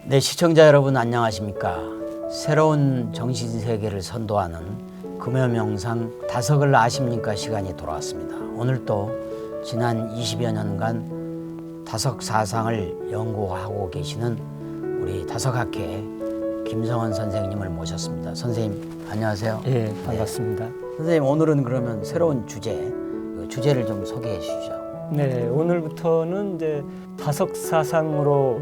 네, 시청자 여러분 안녕하십니까? 새로운 정신세계를 선도하는 금요명상 다석을 아십니까? 시간이 돌아왔습니다. 오늘 또 지난 20여 년간 다석사상을 연구하고 계시는 우리 다석학회 김성원 선생님을 모셨습니다. 선생님 안녕하세요. 예, 반갑습니다. 네. 선생님 오늘은 그러면 새로운 주제를 좀 소개해 주시죠. 네, 오늘부터는 이제 다석사상으로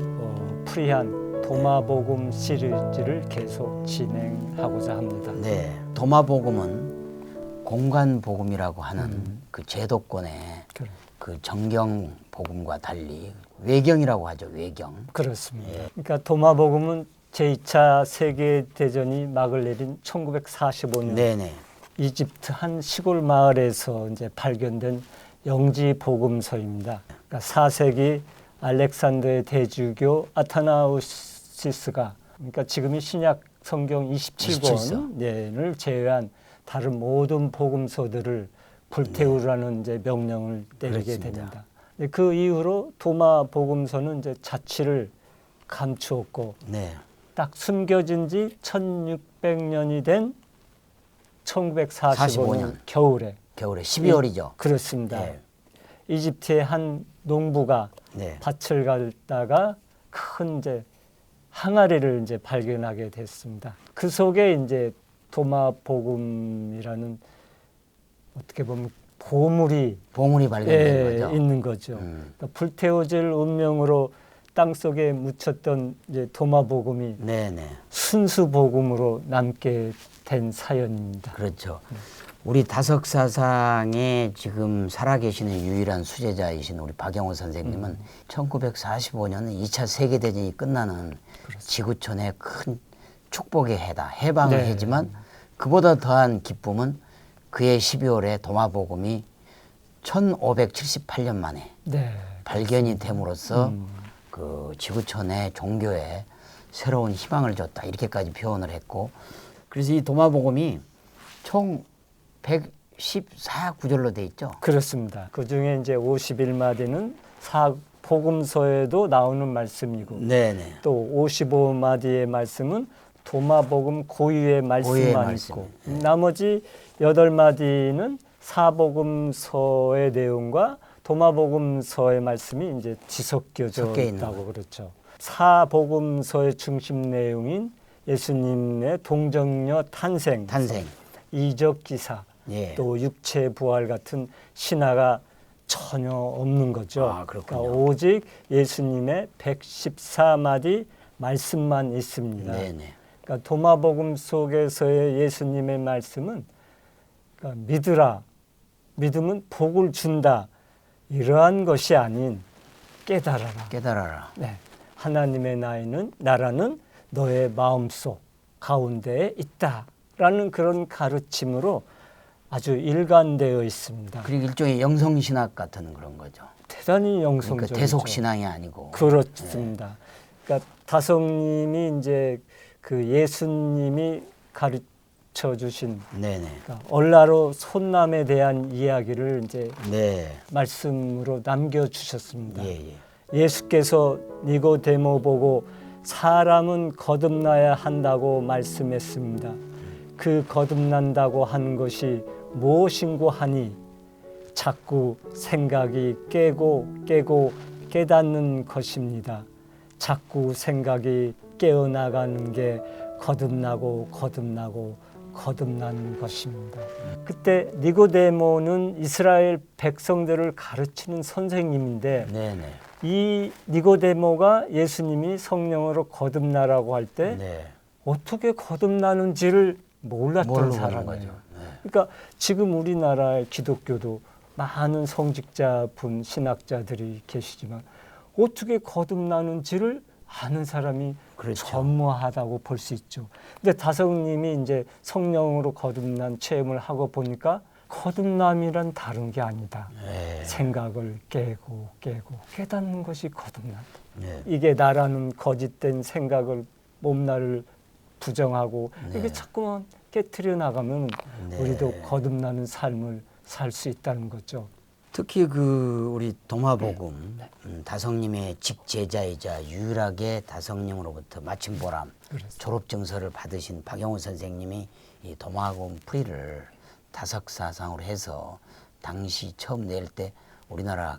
풀이한 도마복음 시리즈를 계속 진행하고자 합니다. 네, 도마복음은 공간복음이라고 하는 그 제도권의 그래. 그 정경 복음과 달리 외경이라고 하죠. 외경. 그렇습니다. 예. 그러니까 도마복음은 제2차 세계대전이 막을 내린 1945년 네네. 이집트 한 시골 마을에서 이제 발견된 영지 복음서입니다. 그러니까 4세기 알렉산더의 대주교 아타나우시스가 그러니까 지금이 신약 성경 27권을 제외한 다른 모든 복음서들을 불태우라는 이제 명령을 내리게 그렇습니다. 됩니다. 그 이후로 도마 복음서는 이제 자취를 감추었고 네. 딱 숨겨진 지 1600년이 된 1945년 45년. 겨울에 12월이죠. 그렇습니다. 네. 이집트의 한 농부가 네. 밭을 갈다가 큰 이제 항아리를 이제 발견하게 됐습니다. 그 속에 이제 도마 복음이라는 어떻게 보면 보물이 발견된 거죠. 있는 거죠. 그러니까 불태워질 운명으로 땅 속에 묻혔던 이제 도마 복음이 네네. 순수 복음으로 남게 된 사연입니다. 그렇죠. 우리 다석사상에 지금 살아계시는 유일한 수제자이신 우리 박영호 선생님은 1945년 2차 세계대전이 끝나는 지구촌의 큰 축복의 해다. 해방의 네. 해지만 그보다 더한 기쁨은 그해 12월에 도마복음이 1578년 만에 네. 발견이 됨으로써 그 지구촌의 종교에 새로운 희망을 줬다. 이렇게까지 표현을 했고, 그래서 이 도마복음이 총 114구절로 돼 있죠. 그렇습니다. 그 중에 이제 51마디는 복음서에도 나오는 말씀이고, 네네. 또 55마디의 말씀은 도마복음 고유의 말씀만 있고, 나머지 8마디는 사복음서의 내용과 도마복음서의 말씀이 이제 뒤섞여져 있다고 그렇죠. 사복음서의 중심 내용인 예수님의 동정녀 탄생, 이적 기사, 예. 또 육체 부활 같은 신화가 전혀 없는 거죠. 아, 그렇군요. 그러니까 오직 예수님의 114마디 말씀만 있습니다. 네네. 그러니까 도마복음 속에서의 예수님의 말씀은 그러니까 믿으라, 믿음은 복을 준다, 이러한 것이 아닌 깨달아라. 네. 하나님의 나라는 너의 마음속 가운데에 있다라는 그런 가르침으로 아주 일관되어 있습니다. 그리고 일종의 영성신학 같은 그런 거죠. 대단히 영성적이죠. 그러니까 대속신앙이 아니고. 그렇습니다. 그러니까 다성님이 이제 그 예수님이 가르쳐 주신 그러니까 얼라로 손남에 대한 이야기를 이제 말씀으로 남겨 주셨습니다. 예수께서 니고데모 보고 사람은 거듭나야 한다고 말씀했습니다. 그 거듭난다고 하는 것이 무엇인고 하니 자꾸 생각이 깨고 깨닫는 것입니다. 자꾸 생각이 깨어나가는 게 거듭나는 것입니다. 그때 니고데모는 이스라엘 백성들을 가르치는 선생님인데 이 니고데모가 예수님이 성령으로 거듭나라고 할 때 어떻게 거듭나는지를 몰랐던 사람이에요. 그러니까 지금 우리나라의 기독교도 많은 성직자분, 신학자들이 계시지만 어떻게 거듭나는지를 아는 사람이 전무하다고 볼 수 있죠. 근데 다성님이 이제 성령으로 거듭난 체험을 하고 보니까 거듭남이란 다른 게 아니다. 생각을 깨고 깨닫는 것이 거듭난다. 이게 나라는 거짓된 생각을 몸나를 부정하고 이게 자꾸만 깨트려 나가면 우리도 거듭나는 삶을 살 수 있다는 거죠. 특히 그 우리 도마복음 다성님의 직제자이자 유일하게 다성님으로부터 마침보람 졸업증서를 받으신 박영훈 선생님이 이 도마복음 풀이를 다석사상으로 해서 당시 처음 낼 때 우리나라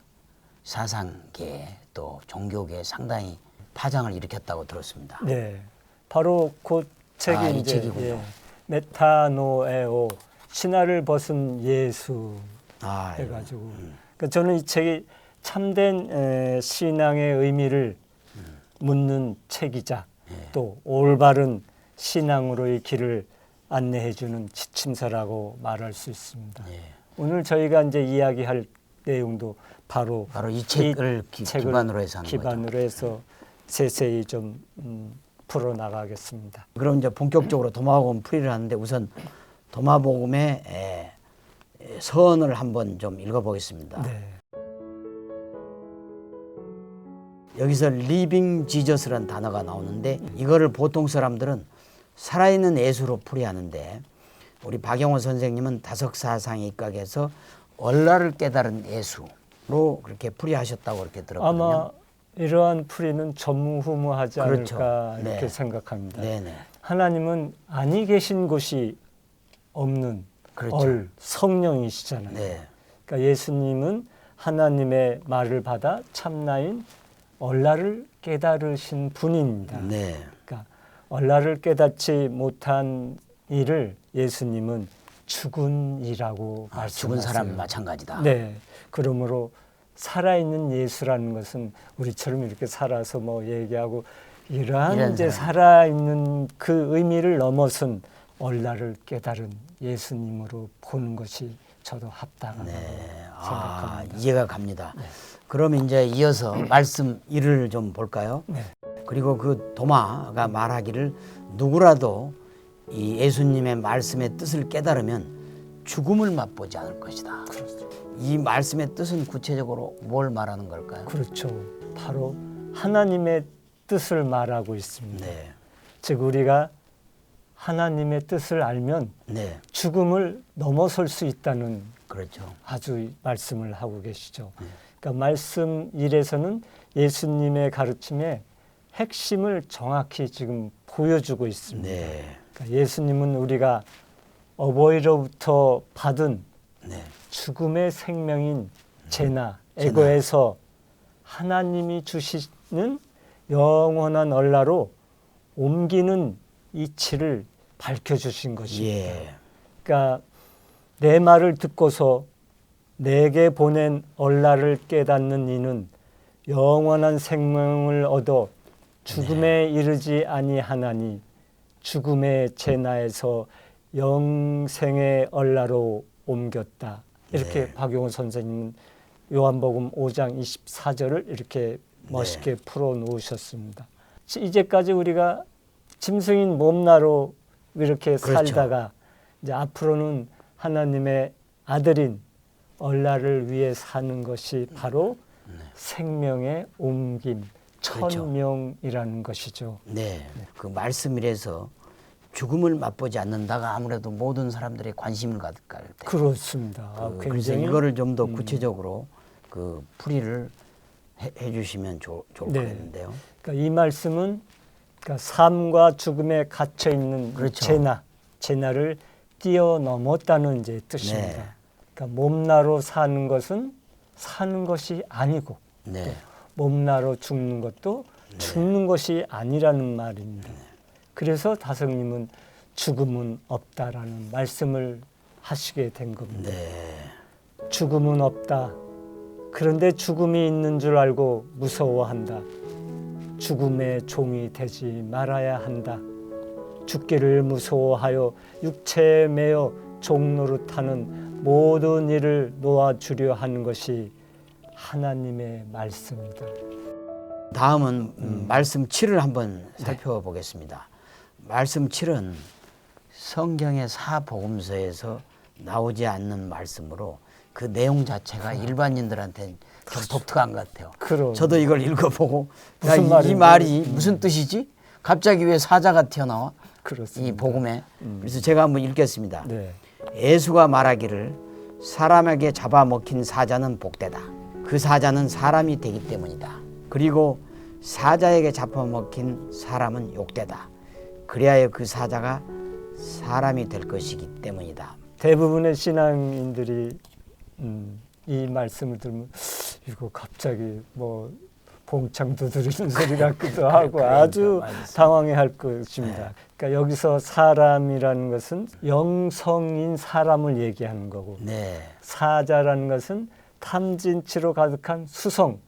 사상계 또 종교계에 상당히 파장을 일으켰다고 들었습니다. 네, 바로 그 책이 이 이제 책이군요. 메타노에오 신화를 벗은 예수 예. 해가지고 그러니까 저는 이 책이 참된 신앙의 의미를 묻는 책이자 또 올바른 신앙으로의 길을 안내해주는 지침서라고 말할 수 있습니다. 예. 오늘 저희가 이제 이야기할 내용도 바로 이 책을 기반으로 해서 하는 기반으로 해서 세세히 좀 풀어 나가겠습니다. 그럼 이제 본격적으로 도마복음 풀이를 하는데 우선 도마복음의 서언을 한번 좀 읽어보겠습니다. 네. 여기서 리빙 지저스라는 단어가 나오는데 이거를 보통 사람들은 살아있는 예수로 풀이하는데 우리 박영호 선생님은 다석사상에 입각해서 얼라를 깨달은 예수로 그렇게 풀이하셨다고 그렇게 들었거든요. 아마 이러한 풀이는 전무후무하지 그렇죠. 않을까 네. 이렇게 생각합니다. 네네. 하나님은 아니 계신 곳이 없는 그렇죠. 성령이시잖아요. 네. 그러니까 예수님은 하나님의 말을 받아 참나인 얼라를 깨달으신 분입니다. 네. 그러니까 얼라를 깨닫지 못한 이를 예수님은 죽은 이라고 말씀하세요. 죽은 사람 마찬가지다. 네. 그러므로 살아있는 예수라는 것은 우리처럼 이렇게 살아서 뭐 얘기하고 이러한 이제 살아있는 그 의미를 넘어선 얼라를 깨달은 예수님으로 보는 것이 저도 합당하다고 생각합니다. 이해가 갑니다. 그럼 이제 이어서 말씀 1을 좀 볼까요? 네. 그리고 그 도마가 말하기를 누구라도 이 예수님의 말씀의 뜻을 깨달으면 죽음을 맛보지 않을 것이다. 그렇죠. 이 말씀의 뜻은 구체적으로 뭘 말하는 걸까요? 그렇죠. 바로 하나님의 뜻을 말하고 있습니다. 네. 즉 우리가 하나님의 뜻을 알면 네. 죽음을 넘어설 수 있다는 그렇죠. 아주 말씀을 하고 계시죠. 그러니까 말씀 1에서는 예수님의 가르침의 핵심을 정확히 지금 보여주고 있습니다. 네. 그러니까 예수님은 우리가 어버이로부터 받은 네. 죽음의 생명인 제나 에고에서 하나님이 주시는 영원한 얼라로 옮기는 이치를 밝혀주신 것입니다. 예. 그러니까 내 말을 듣고서 내게 보낸 얼라를 깨닫는 이는 영원한 생명을 얻어 죽음에 이르지 아니하나니 죽음의 제나에서 영생의 얼라로 옮겼다. 이렇게 박용호 선생님은 요한복음 5장 24절을 이렇게 멋있게 풀어 놓으셨습니다. 이제까지 우리가 짐승인 몸나로 이렇게 살다가 이제 앞으로는 하나님의 아들인 얼라를 위해 사는 것이 바로 생명의 옮김, 천명이라는 것이죠. 네. 그 말씀이라서 죽음을 맛보지 않는다가 아무래도 모든 사람들의 관심을 갖을 때. 그렇습니다. 그래서 굉장히 이거를 좀 더 구체적으로 그 풀이를 해주시면 좋을 것 같은데요. 그러니까 이 말씀은 그러니까 삶과 죽음에 갇혀 있는 제나를 뛰어넘었다는 이제 뜻입니다. 네. 그러니까 몸나로 사는 것은 사는 것이 아니고 네. 또 몸나로 죽는 것도 죽는 것이 아니라는 말입니다. 그래서 다성님은 죽음은 없다라는 말씀을 하시게 된 겁니다. 네. 죽음은 없다. 그런데 죽음이 있는 줄 알고 무서워한다. 죽음의 종이 되지 말아야 한다. 죽기를 무서워하여 육체에 매여 종노릇하는 모든 일을 놓아주려 하는 것이 하나님의 말씀이다. 다음은 말씀 7을 한번 살펴보겠습니다. 말씀 7은 성경의 사복음서에서 나오지 않는 말씀으로 그 내용 자체가 일반인들한테는 좀 독특한 것 같아요. 저도 이걸 읽어보고 이 말이 무슨 뜻이지? 갑자기 왜 사자가 튀어나와? 그렇습니다. 이 복음에. 그래서 제가 한번 읽겠습니다. 네. 예수가 말하기를 사람에게 잡아먹힌 사자는 복되다. 그 사자는 사람이 되기 때문이다. 그리고 사자에게 잡아먹힌 사람은 욕되다. 그리하여 그 사자가 사람이 될 것이기 때문이다. 대부분의 신앙인들이 이 말씀을 들으면 이거 갑자기 뭐 봉창 두드리는 소리 같기도 하고 아주 당황해할 것입니다. 그러니까 여기서 사람이라는 것은 영성인 사람을 얘기하는 거고, 네. 사자라는 것은 탐진치로 가득한 수성,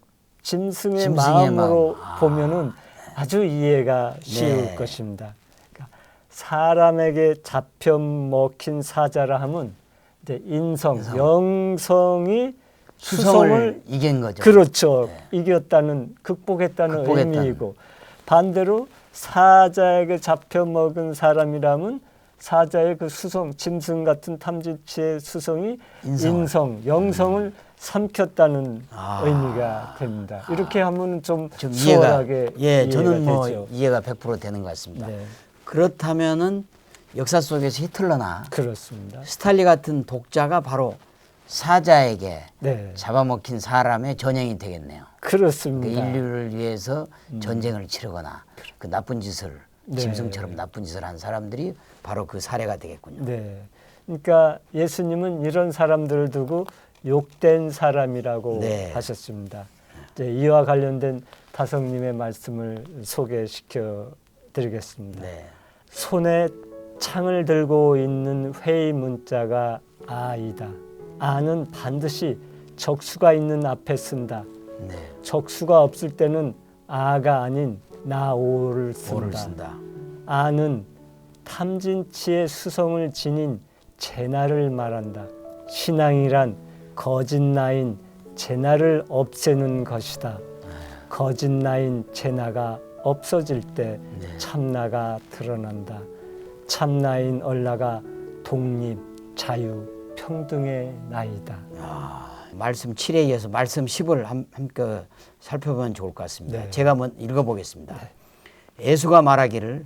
짐승의 짐승의 마음으로 마음. 보면은 아주 이해가 쉬울 네. 것입니다. 그러니까 사람에게 잡혀 먹힌 사자라 하면 이제 인성, 영성이 수성을 이긴 거죠. 그렇죠. 네. 이겼다는, 극복했다는 극복했다는. 의미이고, 반대로 사자에게 잡혀 먹은 사람이라면 사자의 그 수성, 짐승 같은 탐진치의 수성이 인성, 영성을 삼켰다는 의미가 됩니다. 이렇게 하면 좀 수월하게 이해가, 저는 뭐 되죠. 이해가 100% 되는 것 같습니다. 네. 그렇다면은 역사 속에서 히틀러나 그렇습니다. 스탈린 같은 독자가 바로 사자에게 네, 잡아먹힌 사람의 전형이 되겠네요. 그 그렇습니다. 인류를 위해서 전쟁을 치르거나 그 나쁜 짓을 네. 짐승처럼 나쁜 짓을 한 사람들이 바로 그 사례가 되겠군요. 네. 그러니까 예수님은 이런 사람들을 두고 욕된 사람이라고 네. 하셨습니다. 이제 이와 관련된 다성님의 말씀을 소개시켜 드리겠습니다. 네. 손에 창을 들고 있는 회의 문자가 아이다. 아는 반드시 적수가 있는 앞에 쓴다. 네. 적수가 없을 때는 아가 아닌 나오를 쓴다. 오를 쓴다. 아는 탐진치의 수성을 지닌 제나를 말한다. 신앙이란 거짓나인 제나를 없애는 것이다. 거짓나인 제나가 없어질 때 네. 참나가 드러난다. 참나인 얼라가 독립, 자유, 평등의 나이다. 말씀 7에 이어서 말씀 10을 함께 살펴보면 좋을 것 같습니다. 네. 제가 한번 읽어보겠습니다. 예수가 말하기를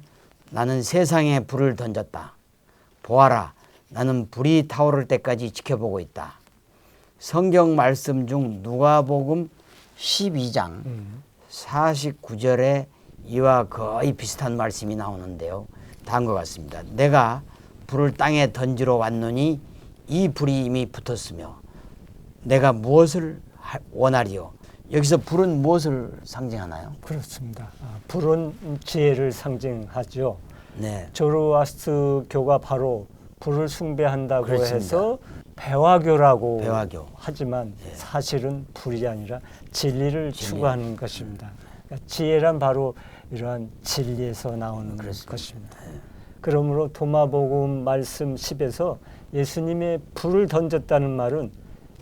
나는 세상에 불을 던졌다. 보아라, 나는 불이 타오를 때까지 지켜보고 있다. 성경 말씀 중 누가복음 12장 49절에 이와 거의 비슷한 말씀이 나오는데요. 다음과 같습니다. 내가 불을 땅에 던지러 왔노니 이 불이 이미 붙었으며 내가 무엇을 원하리요? 여기서 불은 무엇을 상징하나요? 그렇습니다. 불은 지혜를 상징하죠. 네. 조로아스트교가 바로 불을 숭배한다고 그렇습니다. 해서 배화교라고 배화교. 하지만 사실은 불이 아니라 진리를 추구하는 것입니다. 그러니까 지혜란 바로 이러한 진리에서 나오는 것입니다. 그러므로 도마복음 말씀 10에서 예수님의 불을 던졌다는 말은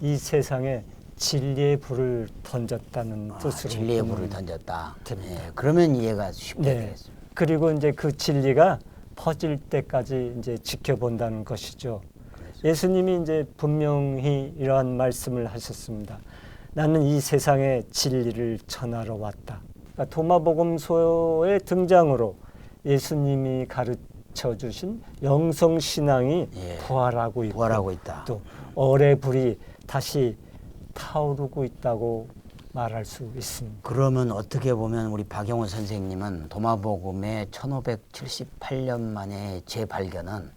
이 세상에 진리의 불을 던졌다는 뜻으로 진리의 불을 던졌다. 됩니다. 네. 그러면 이해가 쉽게 네. 되겠습니다. 그리고 이제 그 진리가 퍼질 때까지 이제 지켜본다는 것이죠. 예수님이 이제 분명히 이러한 말씀을 하셨습니다. 나는 이 세상에 진리를 전하러 왔다. 그러니까 도마복음서의 등장으로 예수님이 가르쳐 주신 영성 신앙이 부활하고 있고 부활하고 있다. 또 얼의 불이 다시 타오르고 있다고 말할 수 있습니다. 그러면 어떻게 보면 우리 박영호 선생님은 도마복음의 1578년 만에 재발견은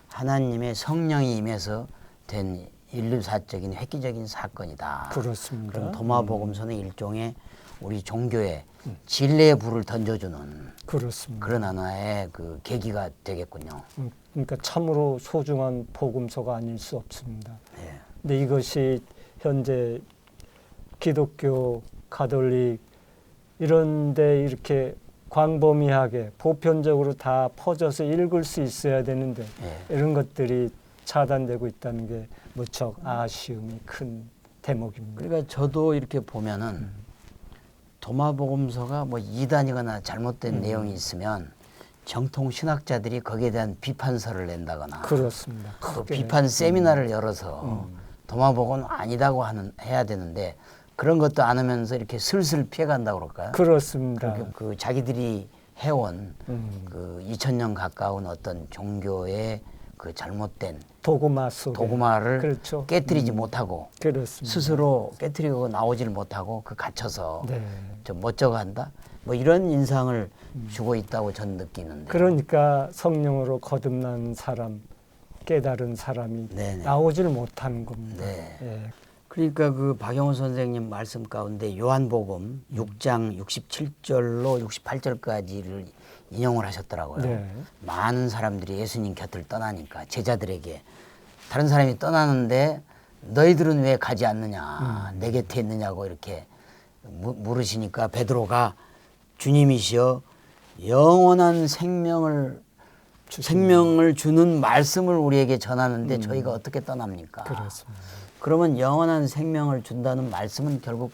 하나님의 성령이 임해서 된 인류사적인 획기적인 사건이다. 그렇습니다. 그럼 도마복음서는 일종의 우리 종교에 진리의 불을 던져주는 그렇습니다. 그런 하나의 그 계기가 되겠군요. 그러니까 참으로 소중한 복음서가 아닐 수 없습니다. 네. 근데 이것이 현재 기독교, 가톨릭 이런데 이렇게 광범위하게 보편적으로 다 퍼져서 읽을 수 있어야 되는데 이런 것들이 차단되고 있다는 게 무척 아쉬움이 큰 대목입니다. 그러니까 저도 이렇게 보면은 도마복음서가 뭐 이단이거나 잘못된 내용이 있으면 정통 신학자들이 거기에 대한 비판서를 낸다거나 그렇습니다. 또 크게. 비판 세미나를 열어서 도마복음은 아니다고 해야 되는데 그런 것도 안 하면서 이렇게 슬슬 피해간다고 그럴까요? 그렇습니다. 그 자기들이 해온 그 2000년 가까운 어떤 종교의 그 잘못된 도구마 속에. 도구마를 그렇죠. 깨뜨리지 못하고 그렇습니다. 스스로 깨뜨리고 나오지를 못하고 그 갇혀서 네. 좀 멋져가 한다. 뭐 이런 인상을 주고 있다고 저는 느끼는데. 그러니까 성령으로 거듭난 사람, 깨달은 사람이 네네. 나오질 못하는 겁니다. 네. 예. 그러니까 그 박영호 선생님 말씀 가운데 요한복음 6장 67절로 68절까지를 인용을 하셨더라고요. 네. 많은 사람들이 예수님 곁을 떠나니까 제자들에게 다른 사람이 떠나는데 너희들은 왜 가지 않느냐, 내 곁에 있느냐고 이렇게 물으시니까 베드로가 주님이시여 영원한 생명을 주는 말씀을 우리에게 전하는데 저희가 어떻게 떠납니까? 그렇습니다. 그러면 영원한 생명을 준다는 말씀은 결국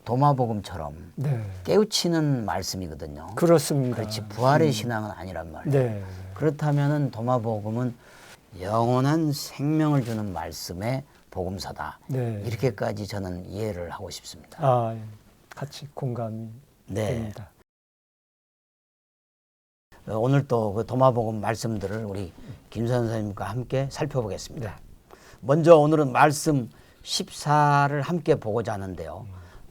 도마복음처럼 네. 깨우치는 말씀이거든요. 그렇습니다. 그렇지 부활의 신앙은 아니란 말이에요. 네. 그렇다면은 도마복음은 영원한 생명을 주는 말씀의 복음서다. 네. 이렇게까지 저는 이해를 하고 싶습니다. 아, 같이 공감이 네. 됩니다. 오늘 또 그 도마복음 말씀들을 우리 김선 선생님과 함께 살펴보겠습니다. 네. 먼저 오늘은 말씀 14를 함께 보고자 하는데요.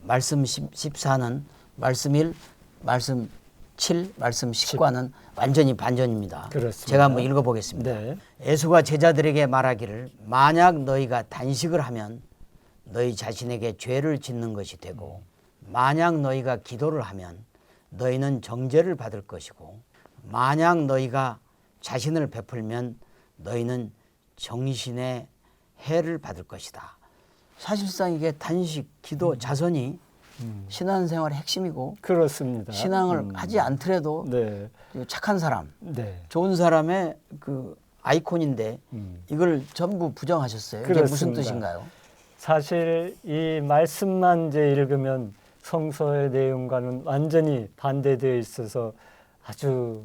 말씀 14는 말씀 1, 말씀 7, 말씀 10과는 완전히 반전입니다. 그렇습니다. 제가 한번 읽어보겠습니다. 네. 예수가 제자들에게 말하기를 만약 너희가 단식을 하면 너희 자신에게 죄를 짓는 것이 되고 만약 너희가 기도를 하면 너희는 정죄를 받을 것이고 만약 너희가 자신을 베풀면 너희는 정신의 해를 받을 것이다. 사실상 이게 단식, 기도, 자선이 신앙생활의 핵심이고 그렇습니다. 신앙을 하지 않더라도 네. 착한 사람, 네. 좋은 사람의 그 아이콘인데 이걸 전부 부정하셨어요. 이게 무슨 그렇습니다. 뜻인가요? 사실 이 말씀만 이제 읽으면 성서의 내용과는 완전히 반대되어 있어서 아주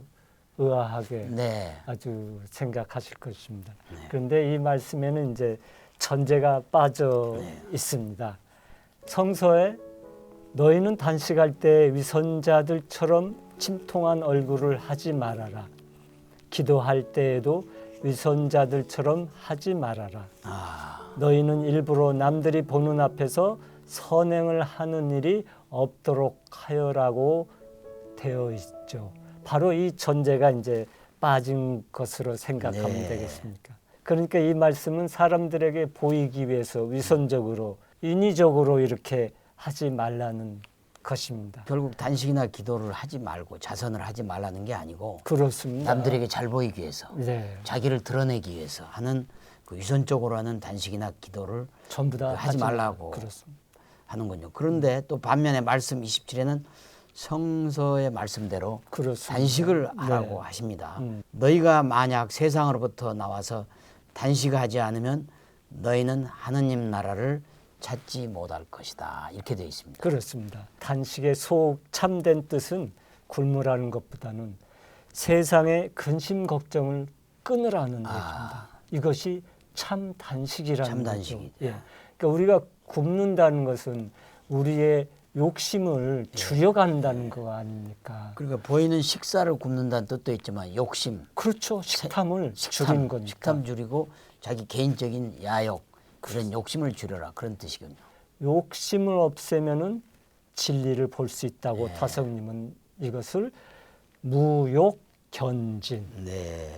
의아하게 네. 아주 생각하실 것입니다. 그런데 이 말씀에는 이제 전제가 빠져 있습니다. 성서에 너희는 단식할 때 위선자들처럼 침통한 얼굴을 하지 말아라. 기도할 때에도 위선자들처럼 하지 말아라. 너희는 일부러 남들이 보는 앞에서 선행을 하는 일이 없도록 하여라고 되어 있죠. 바로 이 전제가 이제 빠진 것으로 생각하면 네. 되겠습니까? 그러니까 이 말씀은 사람들에게 보이기 위해서 위선적으로 인위적으로 이렇게 하지 말라는 것입니다. 결국 단식이나 기도를 하지 말고 자선을 하지 말라는 게 아니고 그렇습니다. 남들에게 잘 보이기 위해서 네. 자기를 드러내기 위해서 하는 그 위선적으로 하는 단식이나 기도를 전부 다 하지 말라고 그렇습니다. 하는군요. 그런데 또 반면에 말씀 27에는 성서의 말씀대로 그렇습니다. 단식을 하라고 네. 하십니다. 너희가 만약 세상으로부터 나와서 단식하지 않으면 너희는 하느님 나라를 찾지 못할 것이다. 이렇게 되어 있습니다. 그렇습니다. 단식의 속 참된 뜻은 굶으라는 것보다는 세상의 근심 걱정을 끊으라는 얘기입니다. 이것이 참 단식이라는 참 거죠. 단식이다. 예. 그러니까 우리가 굶는다는 것은 우리의 욕심을 줄여간다는 거 아닙니까? 그러니까 보이는 식사를 굶는다는 뜻도 있지만 욕심, 그렇죠. 식탐을 줄이는 거니까. 식탐 줄이고 자기 개인적인 야욕, 그런 욕심을 줄여라 그런 뜻이군요. 욕심을 없애면은 진리를 볼 수 있다고 타성님은 이것을 무욕견진. 네.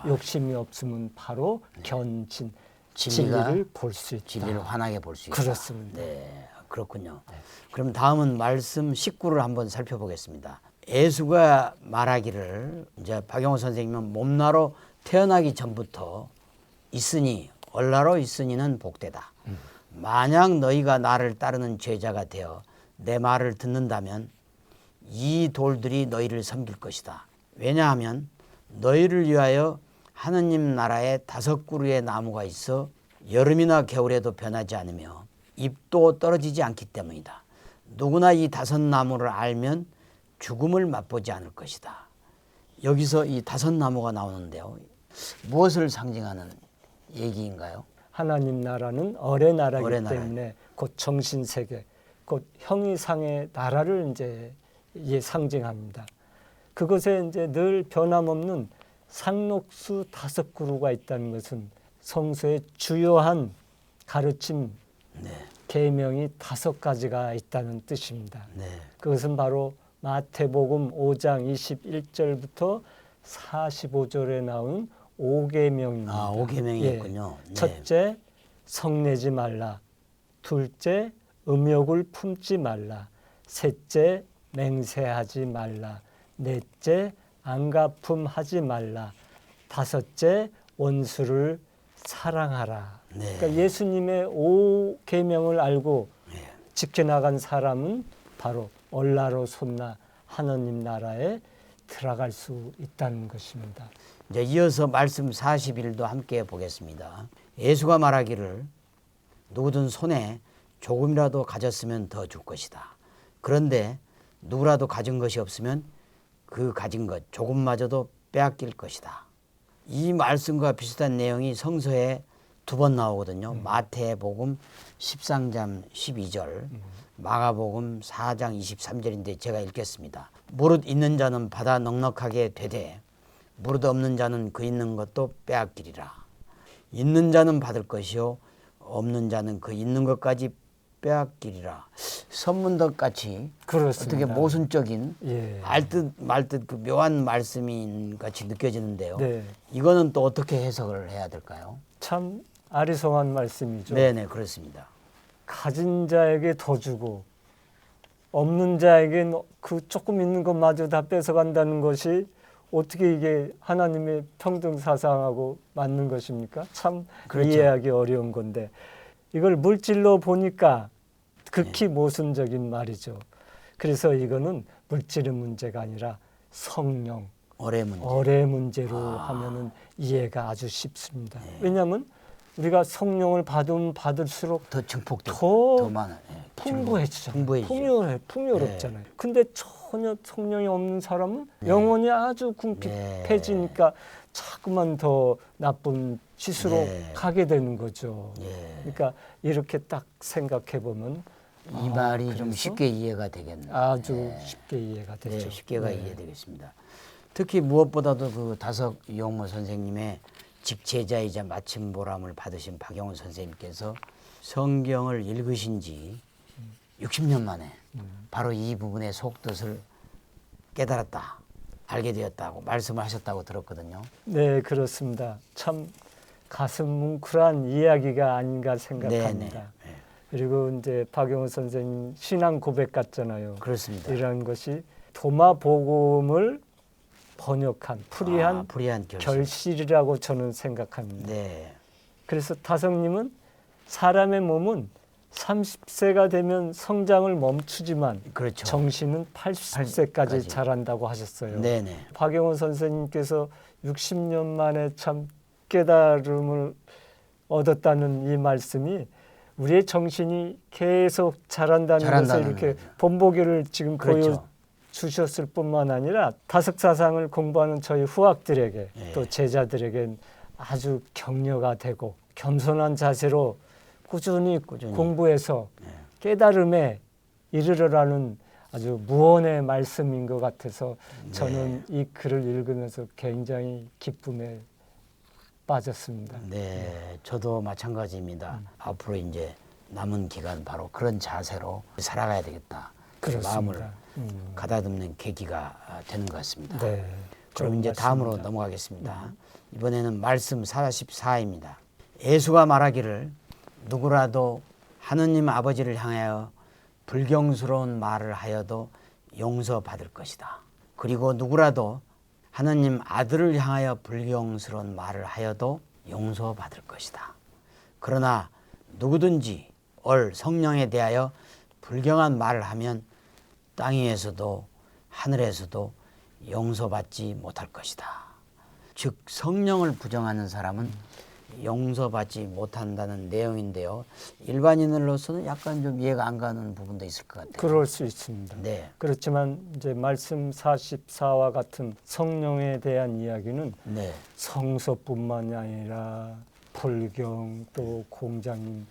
욕심이 없으면 바로 견진, 진리를 볼 수 있다. 진리를 환하게 볼 수 있다. 그렇습니다. 네, 그렇군요. 그럼 다음은 말씀 19를 한번 살펴보겠습니다. 예수가 말하기를 이제 박영호 선생님은 몸나로 태어나기 전부터 있으니 얼나로 있으니는 복되다. 만약 너희가 나를 따르는 제자가 되어 내 말을 듣는다면 이 돌들이 너희를 섬길 것이다. 왜냐하면 너희를 위하여 하느님 나라에 5그루의 나무가 있어 여름이나 겨울에도 변하지 않으며 잎도 떨어지지 않기 때문이다. 누구나 이 5나무를 알면 죽음을 맛보지 않을 것이다. 여기서 이 5나무가 나오는데요. 무엇을 상징하는 얘기인가요? 하나님 나라는 어뢰 나라이기 어뢰 나라. 때문에 곧 정신세계, 곧 형이상의 나라를 이제 상징합니다. 그것에 이제 늘 변함없는 상록수 5그루가 있다는 것은 성서의 주요한 가르침 네. 계명이 5가지가 있다는 뜻입니다. 네. 그것은 바로 마태복음 5장 21절부터 45절에 나오는 5계명입니다. 아, 5계명이 있군요. 네. 첫째, 성내지 말라. 둘째, 음욕을 품지 말라. 셋째, 맹세하지 말라. 넷째, 안가품하지 말라. 다섯째, 원수를 사랑하라. 네. 그러니까 예수님의 5계명을 알고 네. 지켜나간 사람은 바로 얼라로 솟나 하느님 나라에 들어갈 수 있다는 것입니다. 이제 이어서 말씀 40일도 함께 보겠습니다. 예수가 말하기를 누구든 손에 조금이라도 가졌으면 더 줄 것이다. 그런데 누구라도 가진 것이 없으면 그 가진 것 조금마저도 빼앗길 것이다. 이 말씀과 비슷한 내용이 성서에 2번 나오거든요. 마태복음 13장 12절, 마가복음 4장 23절인데 제가 읽겠습니다. 무릇 있는 자는 받아 넉넉하게 되되 무릇 없는 자는 그 있는 것도 빼앗기리라. 있는 자는 받을 것이요 없는 자는 그 있는 것까지 빼앗기리라. 선문덕 같이 그렇습니다. 어떻게 모순적인 예. 알듯 말듯 그 묘한 말씀인 같이 느껴지는데요. 네. 이거는 또 어떻게 해석을 해야 될까요? 참 아리송한 말씀이죠. 네네 그렇습니다. 가진 자에게 더 주고 없는 자에게 그 조금 있는 것마저 다 뺏어간다는 것이 어떻게 이게 하나님의 평등 사상하고 맞는 것입니까? 참 그렇죠. 이해하기 어려운 건데 이걸 물질로 보니까 극히 모순적인 말이죠. 그래서 이거는 물질의 문제가 아니라 성령, 어뢰 문제. 어뢰 문제로 하면은 이해가 아주 쉽습니다. 네. 왜냐하면 우리가 성령을 받으면 받을수록 더 증폭되고 더 더 많아. 예, 풍부해지잖아요. 풍부해지죠. 풍요롭잖아요. 근데 전혀 성령이 없는 사람은 네. 영혼이 아주 궁핍해지니까 자꾸만 더 나쁜 짓으로 네. 가게 되는 거죠. 예. 그러니까 이렇게 딱 생각해 보면 이 말이 좀 그래서 쉽게 이해가 되겠네요. 아주 쉽게 이해가 네, 되죠. 쉽게가 네. 이해되겠습니다. 특히 무엇보다도 그 다석 이용모 선생님의 직제자이자 마침보람을 받으신 박영훈 선생님께서 성경을 읽으신 지 60년 만에 바로 이 부분의 속뜻을 깨달았다, 알게 되었다고 말씀을 하셨다고 들었거든요. 네, 그렇습니다. 참 가슴 뭉클한 이야기가 아닌가 생각합니다. 네네. 네. 그리고 이제 박영훈 선생님 신앙 고백 같잖아요. 그렇습니다. 이런 것이 도마복음을 번역한 풀이한 불이한 결실이라고 저는 생각합니다. 네. 그래서 다성님은 사람의 몸은 30세가 되면 성장을 멈추지만 그렇죠. 정신은 80세까지 80까지. 자란다고 하셨어요. 네네. 박영훈 선생님께서 60년 만에 참 깨달음을 얻었다는 이 말씀이 우리의 정신이 계속 자란다는 것을 이렇게 거죠. 본보기를 지금 그렇죠. 보여주셨을 뿐만 아니라 다석사상을 공부하는 저희 후학들에게 예. 또 제자들에게 아주 격려가 되고 겸손한 자세로 꾸준히 공부해서 깨달음에 이르러라는 아주 무언의 말씀인 것 같아서 저는 이 글을 읽으면서 굉장히 기쁨에 빠졌습니다. 네, 저도 마찬가지입니다. 앞으로 이제 남은 기간 바로 그런 자세로 살아가야 되겠다. 그 마음을 그렇습니다. 가다듬는 계기가 되는 것 같습니다. 네, 그럼 이제 맞습니다. 다음으로 넘어가겠습니다. 이번에는 말씀 44입니다. 예수가 말하기를 누구라도 하느님 아버지를 향하여 불경스러운 말을 하여도 용서받을 것이다. 그리고 누구라도 하느님 아들을 향하여 불경스러운 말을 하여도 용서받을 것이다. 그러나 누구든지 성령에 대하여 불경한 말을 하면 땅 위에서도 하늘에서도 용서받지 못할 것이다. 즉 성령을 부정하는 사람은 용서받지 못한다는 내용인데요. 일반인으로서는 약간 좀 이해가 안 가는 부분도 있을 것 같아요. 그럴 수 있습니다. 네. 그렇지만 이제 말씀 44와 같은 성령에 대한 이야기는 네. 성서뿐만이 아니라 불경 또 공자님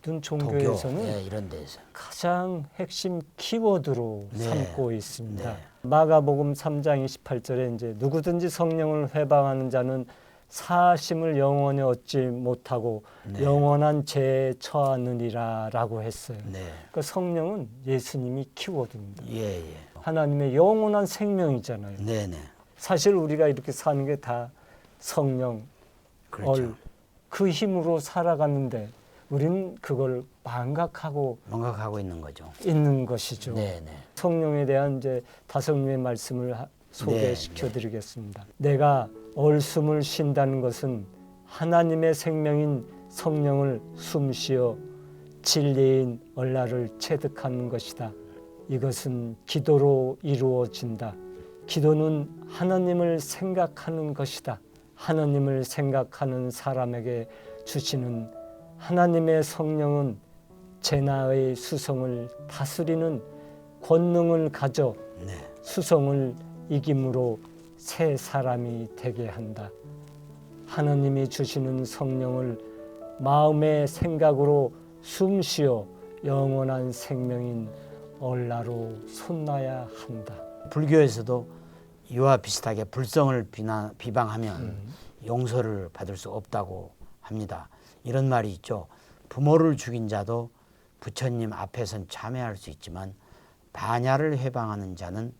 모든 도교 종교에서는 예, 이런 데서 가장 핵심 키워드로 네. 삼고 있습니다. 네. 마가복음 3장 28절에 이제 누구든지 성령을 회방하는 자는 사심을 영원히 얻지 못하고 네. 영원한 죄에 처하느니라라고 했어요. 네. 그 성령은 예수님이 키워드입니다. 예, 예. 하나님의 영원한 생명이잖아요. 네, 네. 사실 우리가 이렇게 사는 게 다 성령, 그렇죠. 그 힘으로 살아갔는데 우리는 그걸 망각하고 망각하고 있는 거죠. 있는 것이죠. 네, 네. 성령에 대한 이제 5명의 말씀을 소개시켜 드리겠습니다. 내가 얼숨을 쉰다는 것은 하나님의 생명인 성령을 숨쉬어 진리인 얼라를 체득하는 것이다. 이것은 기도로 이루어진다. 기도는 하나님을 생각하는 것이다. 하나님을 생각하는 사람에게 주시는 하나님의 성령은 제나의 수성을 다스리는 권능을 가져 네. 수성을 이김으로 새 사람이 되게 한다. 하나님이 주시는 성령을 마음의 생각으로 숨쉬어 영원한 생명인 얼라로 솟나야 한다. 불교에서도 이와 비슷하게 불성을 비방하면 용서를 받을 수 없다고 합니다. 이런 말이 있죠. 부모를 죽인 자도 부처님 앞에선 참회할 수 있지만 반야를 회방하는 자는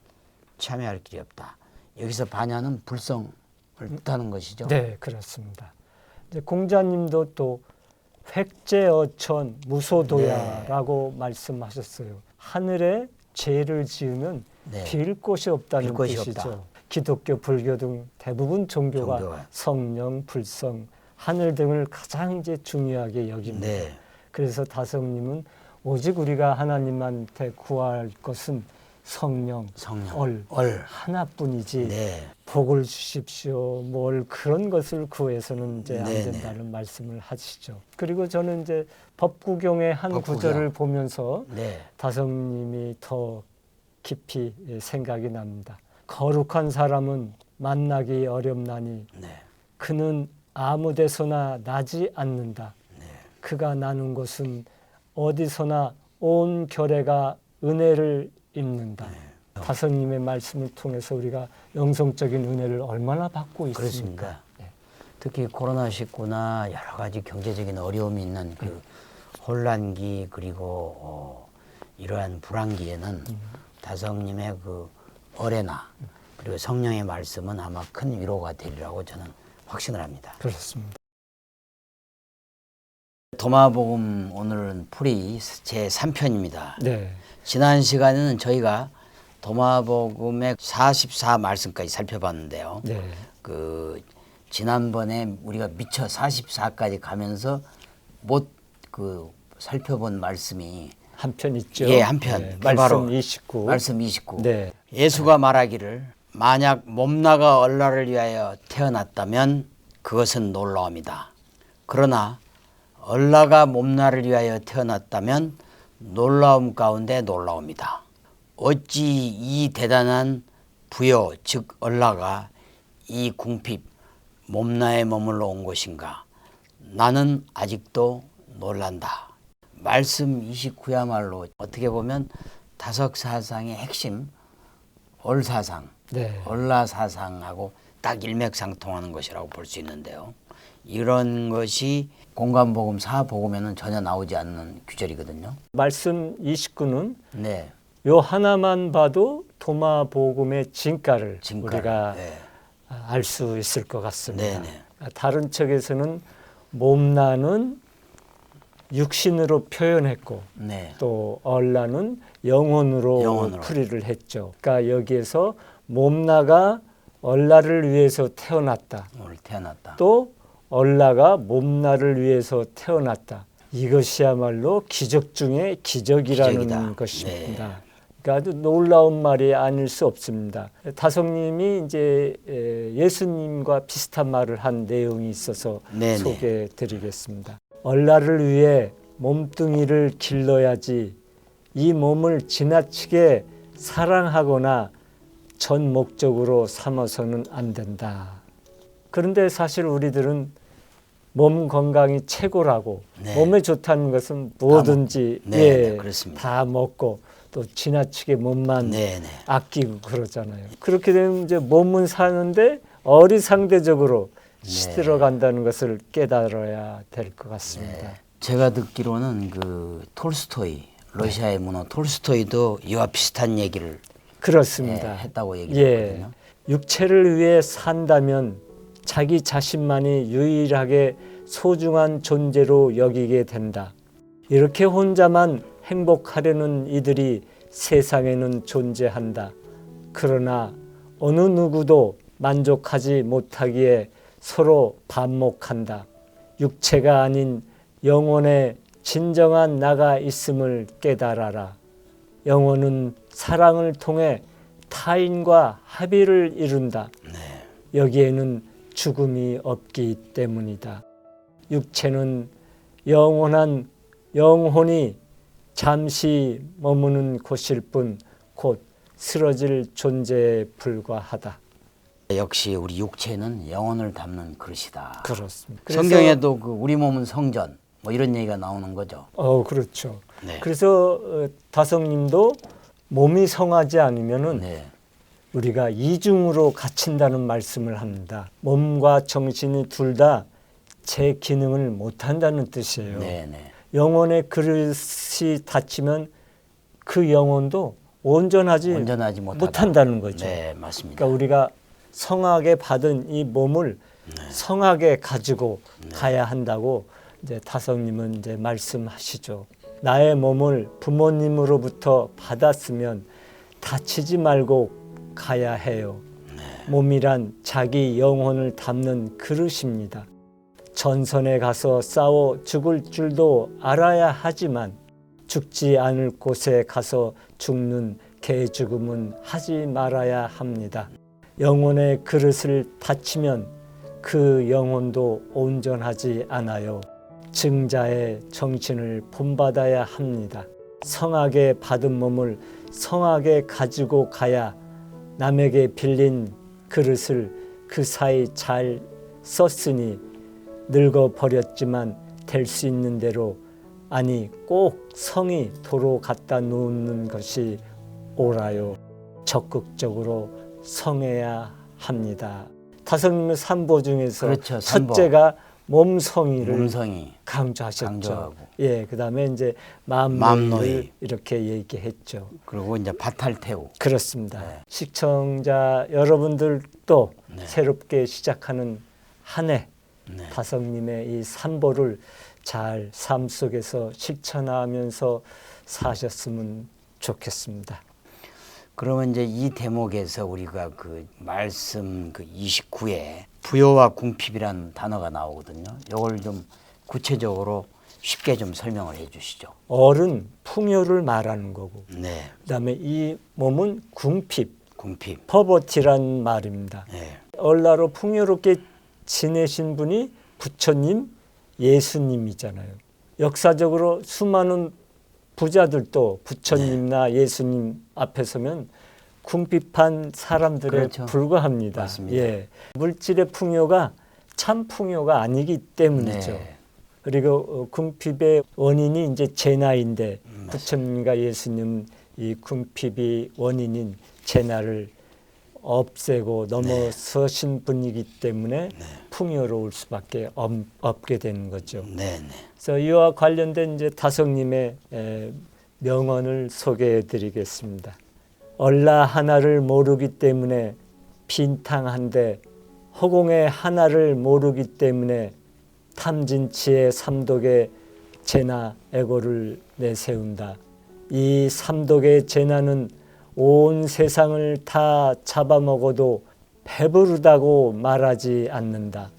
참회할 길이 없다. 여기서 반야는 불성을 뜻하는 것이죠. 네, 그렇습니다. 이제 공자님도 또 획제어천 무소도야라고 말씀하셨어요. 하늘에 죄를 지으면 네. 빌 곳이 없다는 빌 곳이 뜻이죠. 없다. 기독교, 불교 등 대부분 종교가 종교가. 성령, 불성, 하늘 등을 가장 이제 중요하게 여깁니다. 네. 그래서 다성님은 오직 우리가 하나님한테 구할 것은 성령, 얼 하나뿐이지 네. 복을 주십시오. 뭘 그런 것을 구해서는 이제 안 네네. 된다는 말씀을 하시죠. 그리고 저는 이제 법구경의 한 법구경. 구절을 보면서 네. 다성님이 더 깊이 생각이 납니다. 거룩한 사람은 만나기 어렵나니 네. 그는 아무 데서나 나지 않는다. 네. 그가 나는 곳은 어디서나 온 결례가 은혜를 입는다. 다성님의 말씀을 통해서 우리가 영성적인 은혜를 얼마나 받고 있습니까? 그렇습니다. 네. 특히 코로나19나 여러 가지 경제적인 어려움이 있는 그 혼란기 그리고 이러한 불안기에는 다성님의 그 어뢰나 그리고 성령의 말씀은 아마 큰 위로가 되리라고 저는 확신을 합니다. 그렇습니다. 도마복음 오늘은 풀이 제3편입니다. 네. 지난 시간에는 저희가 도마복음의 44말씀까지 살펴봤는데요. 네. 그 지난번에 우리가 미처 44까지 가면서 못 그 살펴본 말씀이 한 편 있죠. 예, 한 편. 네. 바로 말씀 29. 말씀 29. 네. 예수가 말하기를 만약 몸나가 얼라를 위하여 태어났다면 그것은 놀라움이다. 그러나 얼라가 몸나를 위하여 태어났다면 놀라움 가운데 놀라움이다. 어찌 이 대단한 부여 즉 얼라가 이 궁핍 몸나에 머물러 온 것인가. 나는 아직도 놀란다. 말씀 29야말로 어떻게 보면 다석사상의 핵심 얼사상, 네. 얼라사상하고 딱 일맥상통하는 것이라고 볼 수 있는데요. 이런 것이 공관복음 4복음에는 전혀 나오지 않는 규절이거든요. 말씀 29는 네. 요 하나만 봐도 도마복음의 진가를 우리가 네. 알 수 있을 것 같습니다. 네네. 다른 책에서는 몸나는 육신으로 표현했고 네. 또 얼라는 영혼으로 풀이를 했죠. 그러니까 여기에서 몸나가 얼라를 위해서 태어났다. 오늘 태어났다. 또 얼라가 몸나를 위해서 태어났다. 이것이야말로 기적 중에 기적이라는 기적이다. 것입니다. 네. 그러니까 아주 놀라운 말이 아닐 수 없습니다. 다성님이 이제 예수님과 비슷한 말을 한 내용이 있어서 네네. 소개해드리겠습니다. 얼라를 위해 몸뚱이를 길러야지 이 몸을 지나치게 사랑하거나 전 목적으로 삼아서는 안 된다. 그런데 사실 우리들은 몸 건강이 최고라고 네. 몸에 좋다는 것은 뭐든지 네, 그렇습니다. 다 먹고 또 지나치게 몸만 네, 네. 아끼고 그러잖아요. 그렇게 되면 이제 몸은 사는데 어리상대적으로 시들어간다는 것을 깨달아야 될 것 같습니다. 네. 제가 듣기로는 그 톨스토이, 러시아의 문호 톨스토이도 이와 비슷한 얘기를 그렇습니다. 했다고 얘기했거든요. 육체를 위해 산다면 자기 자신만이 유일하게 소중한 존재로 여기게 된다. 이렇게 혼자만 행복하려는 이들이 세상에는 존재한다. 그러나 어느 누구도 만족하지 못하기에 서로 반목한다. 육체가 아닌 영혼의 진정한 나가 있음을 깨달아라. 영혼은 사랑을 통해 타인과 합의를 이룬다. 여기에는 죽음이 없기 때문이다. 육체는 영원한 영혼이 잠시 머무는 곳일 뿐 곧 쓰러질 존재에 불과하다. 역시 우리 육체는 영혼을 담는 그릇이다. 그렇습니다. 성경에도 그 우리 몸은 성전 뭐 이런 얘기가 나오는 거죠. 그렇죠. 네. 그래서 다성님도 몸이 성하지 않으면은 네. 우리가 이중으로 갇힌다는 말씀을 합니다. 몸과 정신이 둘 다 제 기능을 못한다는 뜻이에요. 네, 네. 영혼의 그릇이 닫히면 그 영혼도 온전하지 못한다는 거죠. 네, 맞습니다. 그러니까 우리가 성하게 받은 이 몸을 성하게 가지고 가야 한다고 이제 다성님은 이제 말씀하시죠. 나의 몸을 부모님으로부터 받았으면 다치지 말고 가야 해요. 몸이란 자기 영혼을 담는 그릇입니다. 전선에 가서 싸워 죽을 줄도 알아야 하지만 죽지 않을 곳에 가서 죽는 개 죽음은 하지 말아야 합니다. 영혼의 그릇을 닫히면 그 영혼도 온전하지 않아요. 증자의 정신을 본받아야 합니다. 성하게 받은 몸을 성하게 가지고 가야 남에게 빌린 그릇을 그 사이 잘 썼으니 늙어버렸지만 될 수 있는 대로 아니 꼭 성이 도로 갖다 놓는 것이 옳아요. 적극적으로 성해야 합니다. 다성님의 삼보 중에서 그렇죠, 삼보. 첫째가 몸성이를 몸성이 강조하셨죠. 강조하고. 예, 그다음에 이제 마음노이. 마음노이를 이렇게 얘기했죠. 그리고 이제 바탈태우. 그렇습니다. 네. 시청자 여러분들도 네. 새롭게 시작하는 한 해 네. 다성님의 이 삼보를 잘 삶 속에서 실천하면서 사셨으면 좋겠습니다. 그러면 이제 이 대목에서 우리가 그 말씀 그 29에 부요와 궁핍이라는 단어가 나오거든요. 이걸 좀 구체적으로 쉽게 좀 설명을 해 주시죠. 얼은 풍요를 말하는 거고 네. 그다음에 이 몸은 궁핍, 궁핍. 퍼버티란 말입니다. 네. 얼라로 풍요롭게 지내신 분이 부처님, 예수님이잖아요. 역사적으로 수많은 부자들도 부처님이나 예수님 앞에 서면 궁핍한 사람들에 그렇죠. 불과합니다. 맞습니다. 예. 물질의 풍요가 참 풍요가 아니기 때문이죠. 네. 그리고 궁핍의 원인이 이제 재나인데 부처님과 예수님 이 궁핍이 원인인 재나를 없애고 넘어서신 분이기 때문에 풍요로울 수밖에 없게 되는 거죠. 네, 네. 그래서 이와 관련된 이제 다성님의 명언을 소개해드리겠습니다. 얼라 하나를 모르기 때문에 빈탕한데 허공의 하나를 모르기 때문에 탐진치의 삼독의 재나 애고를 내세운다. 이 삼독의 재나는 온 세상을 다 잡아먹어도 배부르다고 말하지 않는다.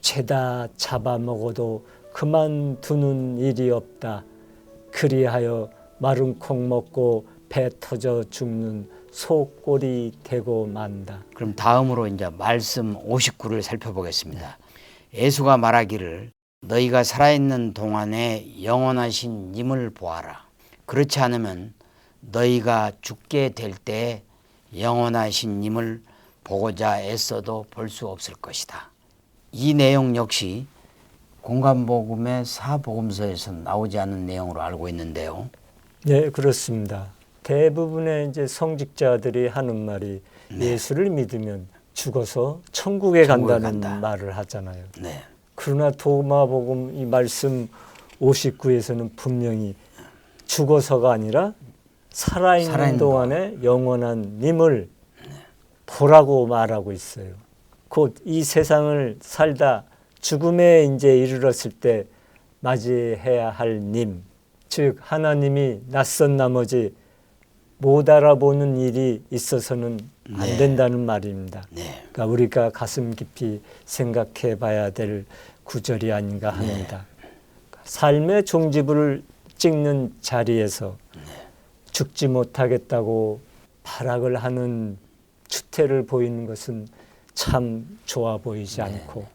죄다 잡아먹어도 그만두는 일이 없다. 그리하여 마른 콩 먹고 배 터져 죽는 소꼴이 되고 만다. 그럼 다음으로 이제 말씀 59를 살펴보겠습니다. 예수가 말하기를 너희가 살아있는 동안에 영원하신 님을 보아라. 그렇지 않으면 너희가 죽게 될 때 영원하신 님을 보고자 애써도 볼 수 없을 것이다. 이 내용 역시 공간복음의 사복음서에서 나오지 않는 내용으로 알고 있는데요. 네, 그렇습니다. 대부분의 이제 성직자들이 하는 말이 예수를 믿으면 죽어서 천국에 간다는 간다. 말을 하잖아요. 네. 그러나 도마복음 이 말씀 59에서는 분명히 죽어서가 아니라 살아있는 동안에 영원한 님을 보라고 말하고 있어요. 곧 이 세상을 살다 죽음에 이제 이르렀을 때 맞이해야 할 님, 즉 하나님이 낯선 나머지 못 알아보는 일이 있어서는 안 된다는 말입니다. 네. 그러니까 우리가 가슴 깊이 생각해 봐야 될 구절이 아닌가 합니다. 삶의 종지부를 찍는 자리에서 죽지 못하겠다고 발악을 하는 추태를 보이는 것은 참 좋아 보이지 않고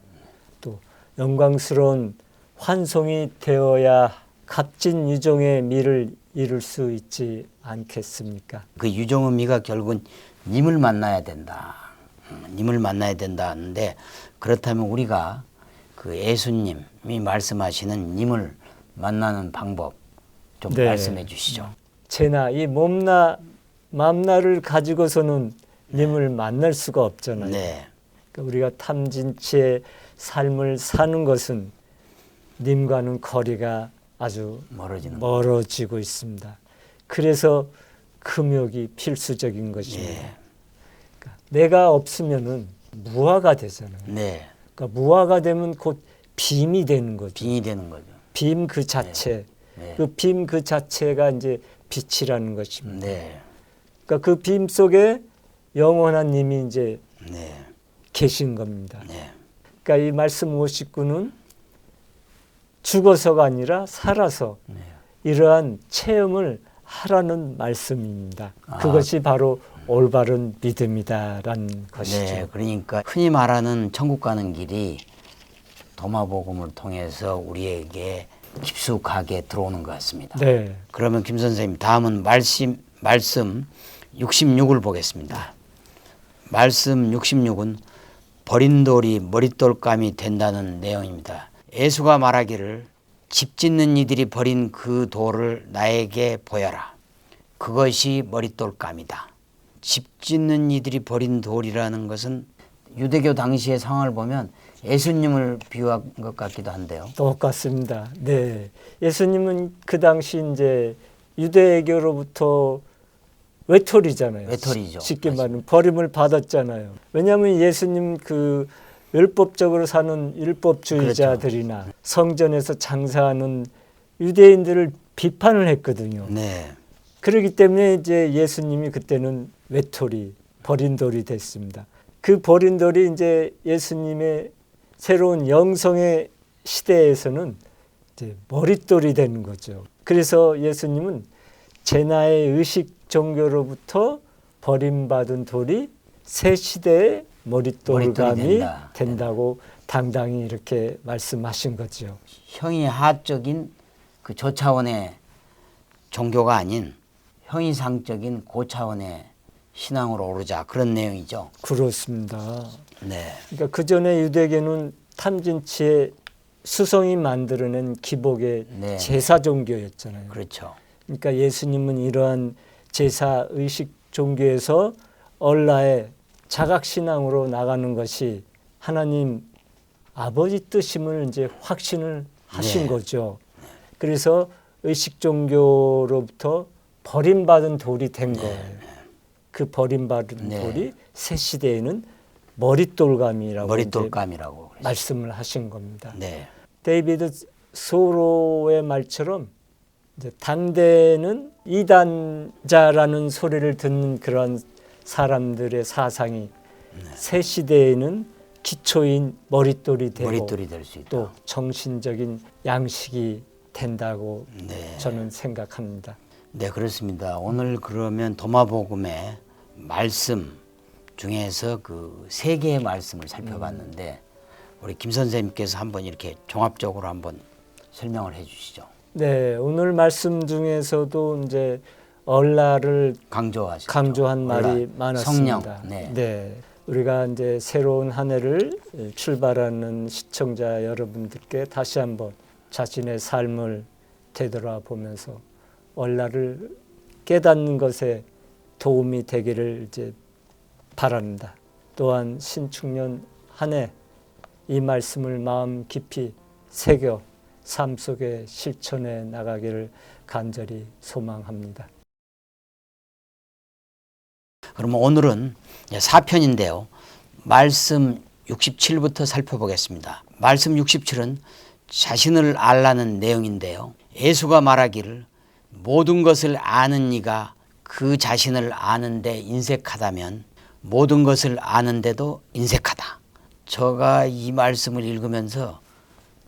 또 영광스러운 환송이 되어야 값진 유종의 미를 이룰 수 있지 않겠습니까? 그 유종의미가 결국은 님을 만나야 된다. 님을 만나야 된다 하는데 그렇다면 우리가 그 예수님이 말씀하시는 님을 만나는 방법 좀 말씀해 주시죠. 제나 이 몸나 맘나를 가지고서는 님을 만날 수가 없잖아요. 네. 그러니까 우리가 탐진치의 삶을 사는 것은 님과는 거리가 아주 멀어지고 있습니다. 그래서 금욕이 필수적인 것입니다. 그러니까 내가 없으면은 무아가 되잖아요. 네. 그러니까 무아가 되면 곧 빔이 되는 거죠. 빈이 되는 거죠. 빔 그 자체, 네. 그 빔 그 자체가 이제 빛이라는 것입니다. 네. 그러니까 그 빔 속에 영원한 님이 이제 네. 계신 겁니다. 네. 그러니까 이 말씀 59는 죽어서가 아니라 살아서 이러한 체험을 하라는 말씀입니다. 그것이 바로 올바른 믿음이다라는 것이죠. 네. 그러니까 흔히 말하는 천국 가는 길이 도마복음을 통해서 우리에게 깊숙하게 들어오는 것 같습니다. 네. 그러면 김 선생님 다음은 말씀 66을 보겠습니다. 말씀 66은 버린 돌이 머릿돌감이 된다는 내용입니다. 예수가 말하기를 집 짓는 이들이 버린 그 돌을 나에게 보여라. 그것이 머릿돌감이다. 집 짓는 이들이 버린 돌이라는 것은 유대교 당시의 상황을 보면 예수님을 비유한 것 같기도 한데요. 똑같습니다. 네. 예수님은 그 당시 이제 유대교로부터 외톨이잖아요. 외톨이죠. 쉽게 말하면 버림을 받았잖아요. 왜냐하면 예수님 그 율법적으로 사는 율법주의자들이나 그렇죠. 성전에서 장사하는 유대인들을 비판을 했거든요. 네. 그렇기 때문에 이제 예수님이 그때는 외톨이, 버린 돌이 됐습니다. 그 버린 돌이 이제 예수님의 새로운 영성의 시대에서는 이제 머릿돌이 되는 거죠. 그래서 예수님은 제나의 의식 종교로부터 버림받은 돌이 새 시대의 머릿돌감이 된다고 당당히 이렇게 말씀하신 거죠. 형이하적인 그 저차원의 종교가 아닌 형이상적인 고차원의 신앙으로 오르자 그런 내용이죠. 그렇습니다. 네. 그러니까 그 전에 유대교는 탐진치의 수성이 만들어낸 기복의 네. 제사 종교였잖아요. 그렇죠. 그러니까 예수님은 이러한 제사 의식 종교에서 얼라의 자각신앙으로 나가는 것이 하나님 아버지 뜻임을 이제 확신을 하신 네. 거죠. 그래서 의식 종교로부터 버림받은 돌이 된 거예요. 그 버림받은 돌이 새 시대에는 머릿돌감이라고 말씀을 하신 겁니다. 네. 데이비드 소로의 말처럼 이제 당대는 이단자라는 소리를 듣는 그런 사람들의 사상이 새 시대에는 기초인 머릿돌이 되고 될 수 있다. 또 정신적인 양식이 된다고 네. 저는 생각합니다. 네, 그렇습니다. 오늘 그러면 도마복음의 말씀 중에서 그 세 개의 말씀을 살펴봤는데 우리 김 선생님께서 한번 이렇게 종합적으로 한번 설명을 해주시죠. 네, 오늘 말씀 중에서도 이제 얼라를 강조한 말이 많았습니다. 성령, 네, 우리가 이제 새로운 한 해를 출발하는 시청자 여러분들께 다시 한번 자신의 삶을 되돌아보면서 얼라를 깨닫는 것에 도움이 되기를 이제 바랍니다. 또한 신축년 한 해 이 말씀을 마음 깊이 새겨 삶 속에 실천해 나가기를 간절히 소망합니다. 그러면 오늘은 4편인데요. 말씀 67부터 살펴보겠습니다. 말씀 67은 자신을 알라는 내용인데요. 예수가 말하기를 모든 것을 아는 이가 그 자신을 아는데 인색하다면 모든 것을 아는데도 인색하다. 제가 이 말씀을 읽으면서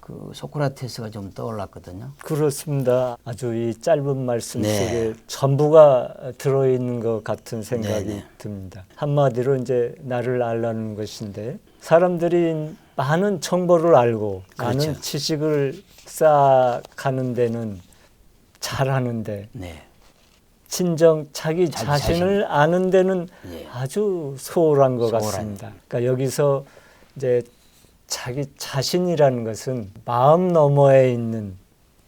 그 소크라테스가 좀 떠올랐거든요. 그렇습니다. 아주 이 짧은 말씀 네. 속에 전부가 들어있는 것 같은 생각이 네네. 듭니다. 한마디로 이제 나를 알라는 것인데 사람들이 많은 정보를 알고 그렇죠. 많은 지식을 쌓아가는 데는 잘하는데 네. 진정 자기 자신을 아는 데는 예. 아주 소홀한 것 소홀한. 같습니다. 그러니까 여기서 이제 자기 자신이라는 것은 마음 너머에 있는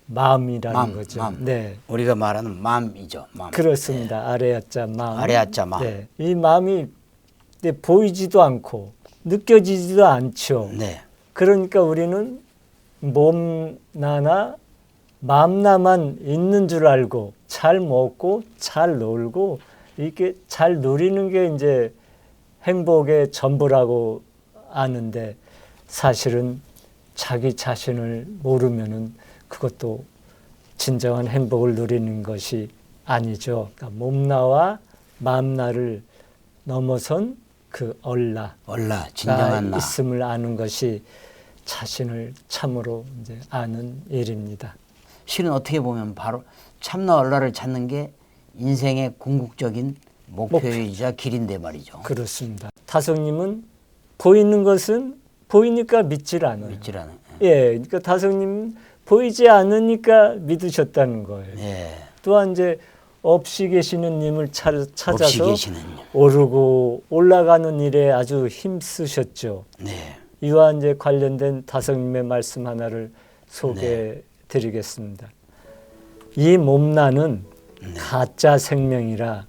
마음이라는 거죠. 마음. 네, 우리가 말하는 마음이죠. 마음. 그렇습니다. 아래아자 마음. 아래아자 마음. 네, 이 마음이 보이지도 않고 느껴지지도 않죠. 네. 그러니까 우리는 몸나나 마음나만 있는 줄 알고 잘 먹고 잘 놀고 이렇게 잘 누리는 게 이제 행복의 전부라고 아는데 사실은 자기 자신을 모르면은 그것도 진정한 행복을 누리는 것이 아니죠. 그러니까 몸나와 마음나를 넘어선 그 얼라 진정한 나. 있음을 아는 것이 자신을 참으로 이제 아는 일입니다. 실은 어떻게 보면 바로 참나 얼라를 찾는 게 인생의 궁극적인 목표이자 길인데 말이죠. 그렇습니다. 다성님은 보이는 것은 보이니까 믿질 않아요. 믿질 않아요. 예, 그러니까 다성님은 보이지 않으니까 믿으셨다는 거예요. 예. 또한 이제 없이 계시는 님을 없이 찾아서 계시는. 오르고 올라가는 일에 아주 힘쓰셨죠. 네. 이와 이제 관련된 다성님의 말씀 하나를 소개해 드리겠습니다. 이 몸나는 가짜 생명이라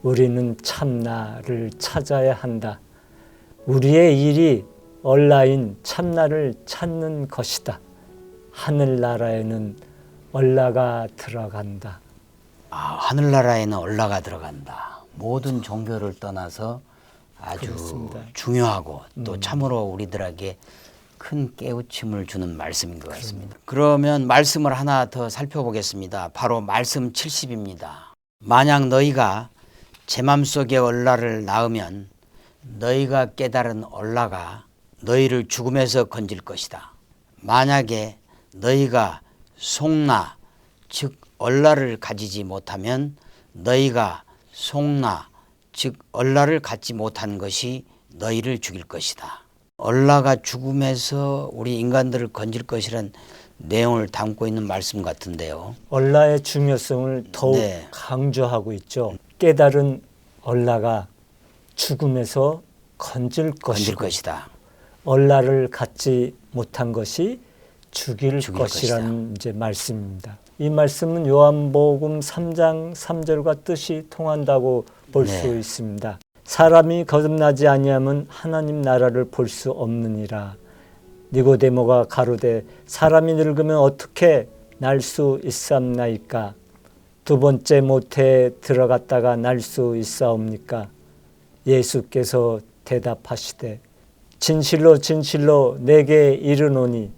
우리는 참나를 찾아야 한다. 우리의 일이 얼라인 참나를 찾는 것이다. 하늘나라에는 얼라가 들어간다. 하늘나라에는 얼라가 들어간다. 모든 종교를 떠나서 아주 그렇습니다. 중요하고 또 참으로 우리들에게 큰 깨우침을 주는 말씀인 것 같습니다. 그러면 말씀을 하나 더 살펴보겠습니다. 바로 말씀 70입니다. 만약 너희가 제 맘속에 얼라를 낳으면 너희가 깨달은 얼라가 너희를 죽음에서 건질 것이다. 만약에 너희가 속나 즉 얼라를 가지지 못하면 너희가 속나 즉 얼라를 갖지 못한 것이 너희를 죽일 것이다. 얼라가 죽음에서 우리 인간들을 건질 것이란 내용을 담고 있는 말씀 같은데요. 얼라의 중요성을 더욱 네. 강조하고 있죠. 깨달은 얼라가 죽음에서 건질 건질 것이고 것이다. 얼라를 갖지 못한 것이 죽일 것이다. 것이라는 이제 말씀입니다. 이 말씀은 요한복음 3장 3절과 뜻이 통한다고 볼 수 네. 있습니다. 사람이 거듭나지 아니하면 하나님 나라를 볼 수 없느니라. 니고데모가 가로되 사람이 늙으면 어떻게 날 수 있사옵나이까? 두 번째 모태에 들어갔다가 날 수 있사옵니까? 예수께서 대답하시되 진실로 진실로 내게 이르노니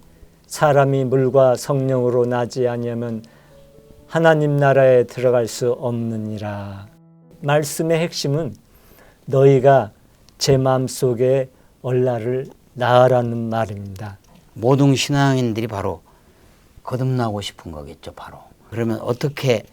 사람이 물과 성령으로 나지 아니하면 하나님 나라에 들어갈 수 없느니라. 말씀의 핵심은 너희가 제 마음속에 얼라를 낳으라는 말입니다. 모든 신앙인들이 바로 거듭나고 싶은 거겠죠. 바로. 그러면 어떻게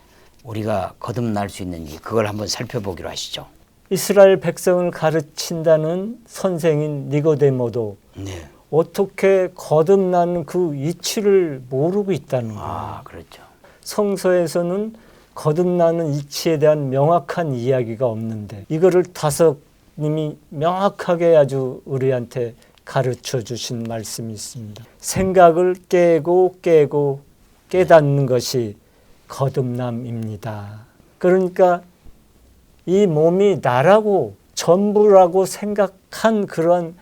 우리가 거듭날 수 있는지 그걸 한번 살펴보기로 하시죠. 이스라엘 백성을 가르친다는 선생인 니고데모도 네. 어떻게 거듭나는 그 이치를 모르고 있다는 거예요. 그렇죠. 성서에서는 거듭나는 이치에 대한 명확한 이야기가 없는데 이거를 5 님이 명확하게 아주 우리한테 가르쳐 주신 말씀이 있습니다. 생각을 깨고 깨닫는 것이 거듭남입니다. 그러니까 이 몸이 나라고 전부라고 생각한 그런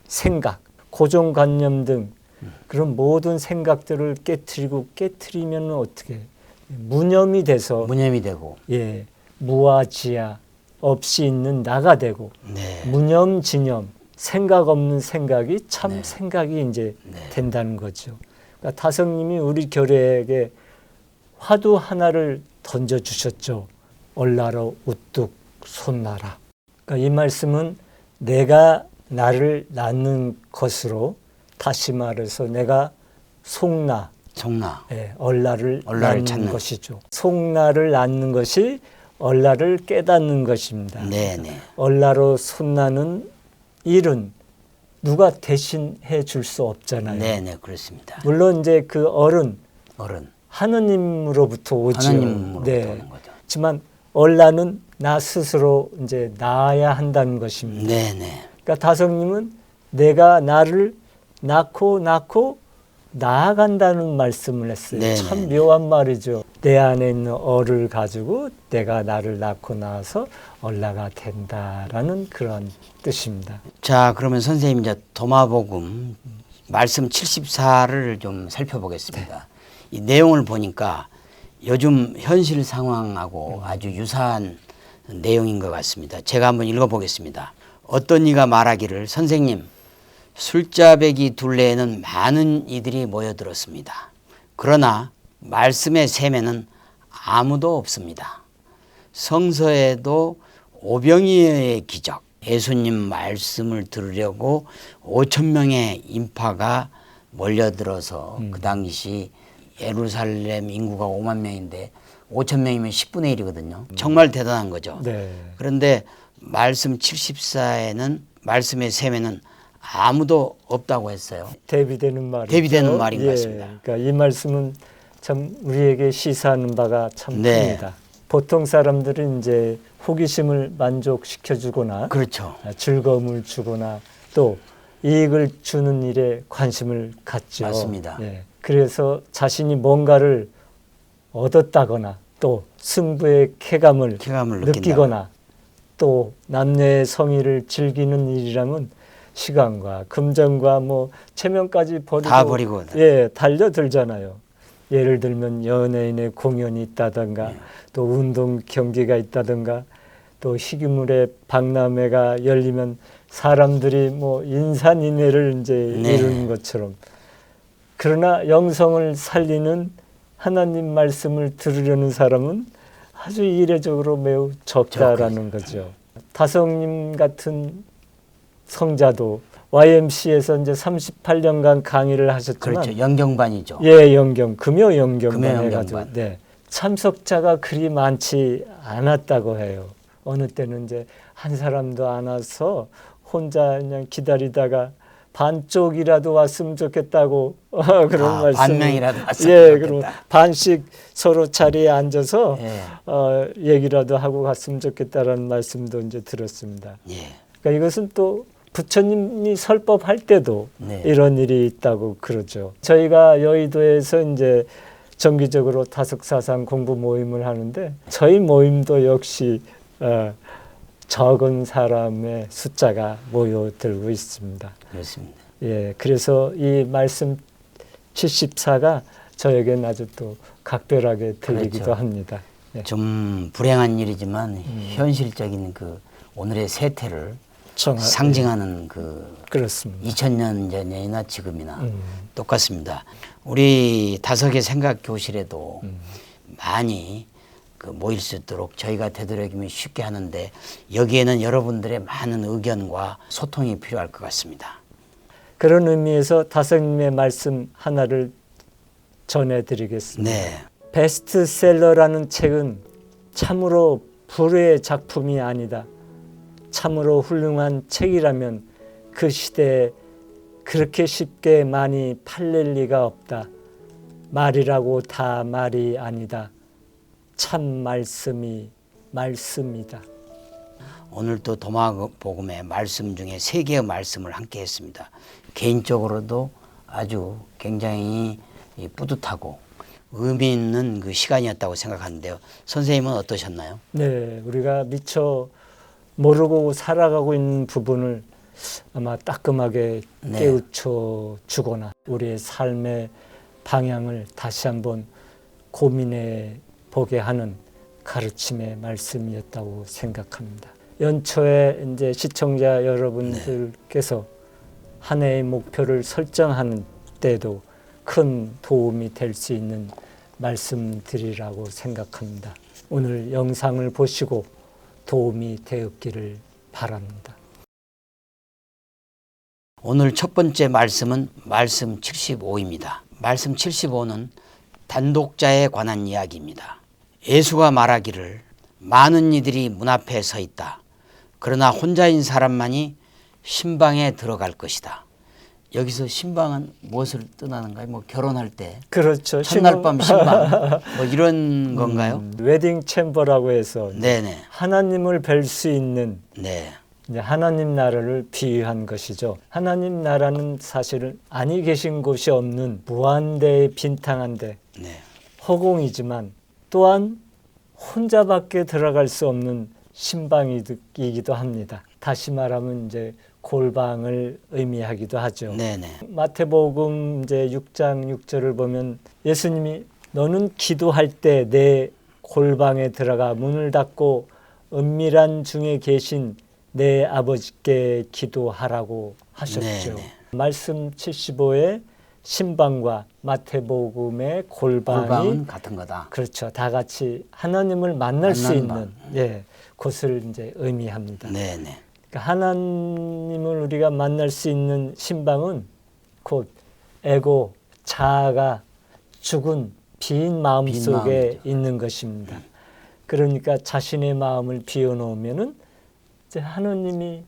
생각, 고정관념 등 그런 모든 생각들을 깨트리면 어떻게 무념이 돼서 무념이 되고 예, 무아지아 없이 있는 나가 되고 네. 무념진념 생각 없는 생각이 참 네. 생각이 이제 네. 된다는 거죠. 그러니까 다성님이 우리 교회에게 화두 하나를 던져주셨죠. 얼라로 우뚝 솟나라. 그러니까 이 말씀은 내가 나를 낳는 것으로 다시 말해서 내가 속나, 속나 예, 얼라를 낳는 찾는. 것이죠. 속나를 낳는 것이 얼라를 깨닫는 것입니다. 네네. 얼라로 솟나는 일은 누가 대신해 줄 수 없잖아요. 네네 그렇습니다. 물론 이제 그 어른 하느님으로부터 오죠. 하나님으로부터 네. 오는 거죠. 하지만 얼라는 나 스스로 이제 낳아야 한다는 것입니다. 네네. 그러니까 다성님은 내가 나를 낳고 나아간다는 말씀을 했어요. 네네. 참 묘한 말이죠. 내 안에 있는 얼을 가지고 내가 나를 낳고 나서 얼라가 된다라는 그런 뜻입니다. 자 그러면 선생님 이제 도마복음 말씀 74를 좀 살펴보겠습니다. 이 내용을 보니까 요즘 현실 상황하고 아주 유사한 내용인 것 같습니다. 제가 한번 읽어보겠습니다. 어떤 이가 말하기를 선생님 술자배기 둘레에는 많은 이들이 모여들었습니다. 그러나 말씀의 셈에는 아무도 없습니다. 성서에도 오병이어의 기적, 예수님 말씀을 들으려고 5천 명의 인파가 몰려들어서 그 당시 예루살렘 인구가 5만 명인데 5천 명이면 10분의 1이거든요. 정말 대단한 거죠. 네. 그런데 말씀 74에는 말씀의 셈에는 아무도 없다고 했어요. 대비되는 말이죠. 대비되는 말인 것 같습니다. 그러니까 이 말씀은 참 우리에게 시사하는 바가 참 네. 큽니다. 보통 사람들은 이제 호기심을 만족시켜주거나 그렇죠. 즐거움을 주거나 또 이익을 주는 일에 관심을 갖죠. 맞습니다. 예. 그래서 자신이 뭔가를 얻었다거나 또 승부의 쾌감을 느끼거나 또 남녀의 성의를 즐기는 일이라면 시간과 금전과 뭐 체면까지 버리고 다 버리고 예, 달려들잖아요. 예를 들면 연예인의 공연이 있다든가 또 운동 경기가 있다든가 또 희귀물의 박람회가 열리면 사람들이 뭐 인산인해를 이제 이루는 것처럼 그러나 영성을 살리는 하나님 말씀을 들으려는 사람은 아주 이례적으로 매우 적다라는 거죠. 다성님 같은 성자도 YMC에서 이제 38년간 강의를 하셨지만 그렇죠. 연경반이죠. 예, 금요 연경반 금요 해가지고 연경반. 네. 참석자가 그리 많지 않았다고 해요. 어느 때는 이제 한 사람도 안 와서 혼자 그냥 기다리다가 반쪽이라도 왔으면 좋겠다고 그런 말씀. 반명이라도 왔으면 예, 좋겠다. 그럼 반씩 서로 자리에 앉아서 예. 얘기라도 하고 갔으면 좋겠다라는 말씀도 이제 들었습니다. 예. 그러니까 이것은 또 부처님이 설법할 때도 네. 이런 일이 있다고 그러죠. 저희가 여의도에서 이제 정기적으로 다섯사상 공부 모임을 하는데 저희 모임도 역시 적은 사람의 숫자가 모여들고 있습니다. 그렇습니다. 예, 그래서 이 말씀 74가 저에게는 아주 또 각별하게 들리기도 그렇죠. 합니다. 예. 좀 불행한 일이지만 현실적인 그 오늘의 세태를 상징하는 그 그렇습니다. 2000년 전이나 지금이나 똑같습니다. 우리 다섯의 생각 교실에도 많이 그 모일 수 있도록 저희가 되도록이면 쉽게 하는데 여기에는 여러분들의 많은 의견과 소통이 필요할 것 같습니다. 그런 의미에서 다성님의 말씀 하나를 전해드리겠습니다. 네. 베스트셀러라는 책은 참으로 불후의 작품이 아니다. 참으로 훌륭한 책이라면 그 시대에 그렇게 쉽게 많이 팔릴 리가 없다. 말이라고 다 말이 아니다. 참 말씀이 말씀이다. 오늘 또 도마복음의 말씀 중에 3개의 말씀을 함께 했습니다. 개인적으로도 아주 굉장히 뿌듯하고 의미 있는 그 시간이었다고 생각하는데요. 선생님은 어떠셨나요? 네, 우리가 미처 모르고 살아가고 있는 부분을 아마 따끔하게 네. 깨우쳐 주거나 우리의 삶의 방향을 다시 한번 고민해 보게 하는 가르침의 말씀이었다고 생각합니다. 연초에 이제 시청자 여러분들께서 한 해의 목표를 설정하는 때도 큰 도움이 될 수 있는 말씀들이라고 생각합니다. 오늘 영상을 보시고 도움이 되었기를 바랍니다. 오늘 첫 번째 말씀은 말씀 75입니다. 말씀 75는 단독자에 관한 이야기입니다. 예수가 말하기를 많은 이들이 문 앞에 서 있다. 그러나 혼자인 사람만이 신방에 들어갈 것이다. 여기서 신방은 무엇을 뜻하는가요? 뭐 결혼할 때 그렇죠. 첫날 밤 신방 뭐 이런 건가요? 웨딩 챔버라고 해서 네네. 하나님을 뵐 수 있는 네. 이제 하나님 나라를 비유한 것이죠. 하나님 나라는 사실은 아니 계신 곳이 없는 무한대의 빈탕한데 네. 허공이지만 또한 혼자밖에 들어갈 수 없는 신방이기도 합니다. 다시 말하면 이제 골방을 의미하기도 하죠. 네네. 마태복음 이제 6장 6절을 보면 예수님이 너는 기도할 때 내 골방에 들어가 문을 닫고 은밀한 중에 계신 내 아버지께 기도하라고 하셨죠. 네네. 말씀 75의 신방과 마태복음의 골방이 같은 거다. 그렇죠. 다 같이 하나님을 만날 수 만난 있는 곳을 이제 의미합니다. 네네. 그러니까 하나님을 우리가 만날 수 있는 신방은 곧 에고, 자아가 죽은 빈 마음 속에 있는 것입니다. 그러니까 자신의 마음을 비워놓으면은 이제 하나님이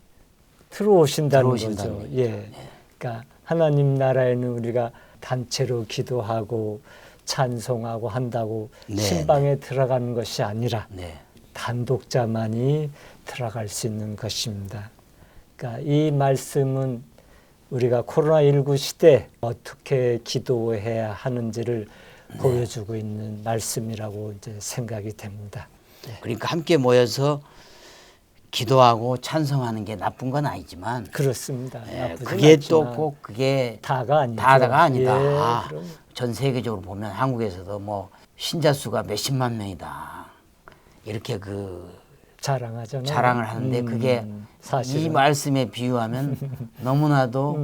들어오신다는 거죠. 예. 그러니까 하나님 나라에는 우리가 단체로 기도하고 찬송하고 한다고 네, 신방에 들어가는 것이 아니라 네. 단독자만이 들어갈 수 있는 것입니다. 그러니까 이 말씀은 우리가 코로나19 시대 어떻게 기도해야 하는지를 보여주고 있는 말씀이라고 이제 생각이 됩니다. 그러니까 함께 모여서 기도하고 찬송하는 게 나쁜 건 아니지만 그렇습니다. 그게 또 꼭 그게 다가 아니죠. 다가 아니다. 예, 전 세계적으로 보면 한국에서도 뭐 신자 수가 몇십만 명이다. 이렇게 그 자랑하잖아요. 자랑을 하는데 그게 사실은. 이 말씀에 비유하면 너무나도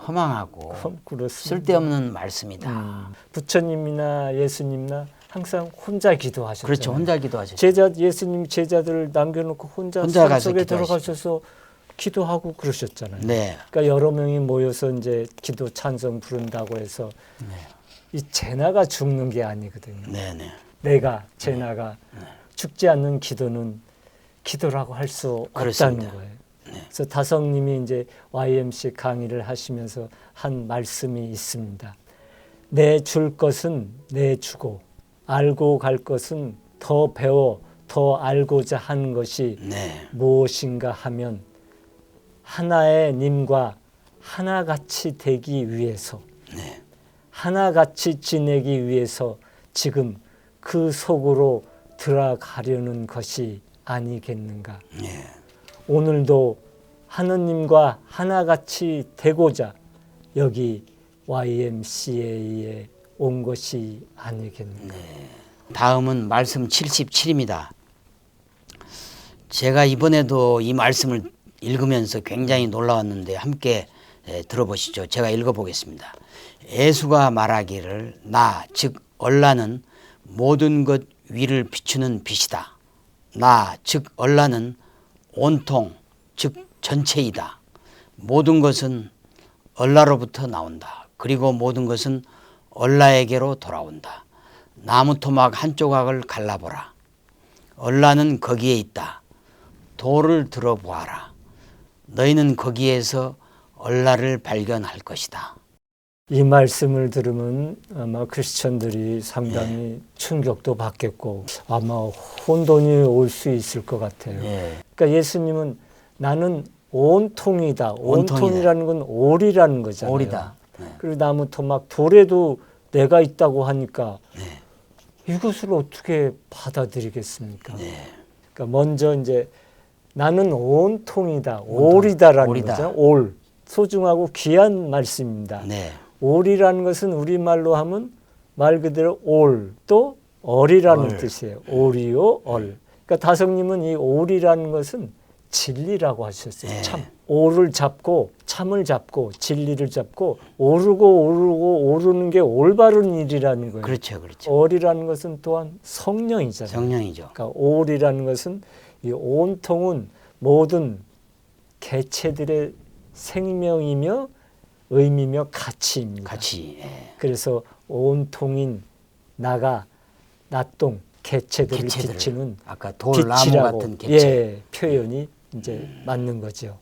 허망하고 그렇습니다. 쓸데없는 말씀이다. 부처님이나 예수님이나 항상 혼자 기도하셨잖아요. 그렇죠. 혼자 기도하셨죠. 예수님 제자들을 남겨놓고 혼자 가서 산속에 기도하시죠. 들어가셔서 기도하고 그러셨잖아요. 네. 그러니까 여러 명이 모여서 이제 기도 찬송 부른다고 해서 이 제나가 죽는 게 아니거든요. 네네. 내가 제나가 죽지 않는 기도는 기도라고 할 수 없다는 거예요. 그래서 다성님이 이제 YMC 강의를 하시면서 한 말씀이 있습니다. 내 줄 것은 내 주고 알고 갈 것은 더 배워 더 알고자 하는 것이 무엇인가 하면 하나의 님과 하나같이 되기 위해서 하나같이 지내기 위해서 지금 그 속으로 들어가려는 것이 아니겠는가. 오늘도 하느님과 하나같이 되고자 여기 YMCA에 온 것이 아니겠는가. 다음은 말씀 77입니다. 제가 이번에도 이 말씀을 읽으면서 굉장히 놀라웠는데 함께 들어보시죠. 제가 읽어보겠습니다. 예수가 말하기를 나 즉 얼라는 모든 것 위를 비추는 빛이다. 나 즉 얼라는 온통 즉 전체이다. 모든 것은 얼라로부터 나온다. 그리고 모든 것은 얼라에게로 돌아온다. 나무 토막 한 조각을 갈라보라. 얼라는 거기에 있다. 돌을 들어보아라. 너희는 거기에서 얼라를 발견할 것이다. 이 말씀을 들으면 아마 크리스천들이 상당히 충격도 받겠고 아마 혼돈이 올 수 있을 것 같아요. 그러니까 예수님은 나는 온통이다. 온통이라는 건 올이라는 거잖아요. 올이다. 그리고 나무 토막 돌에도 내가 있다고 하니까 이것을 어떻게 받아들이겠습니까? 그러니까 먼저 이제 나는 온통이다. 올이다라는 거죠. 올. 소중하고 귀한 말씀입니다. 올이라는 것은 우리말로 하면 말 그대로 올, 또 얼이라는 뜻이에요. 올이요, 얼. 그러니까 다성님은 이 올이라는 것은 진리라고 하셨어요. 참. 올을 잡고 참을 잡고 진리를 잡고 오르고 오르는 게 올바른 일이라는 거예요. 그렇죠. 올이라는 것은 또한 성령이잖아요. 성령이죠. 그러니까 올이라는 것은 이 온통은 모든 개체들의 생명이며 의미며 가치입니다. 가치. 그래서 온통인 나가 나똥 개체들을 비치는 아까 돌나무 빛이라고 같은 개체. 표현이 이제 맞는 거죠.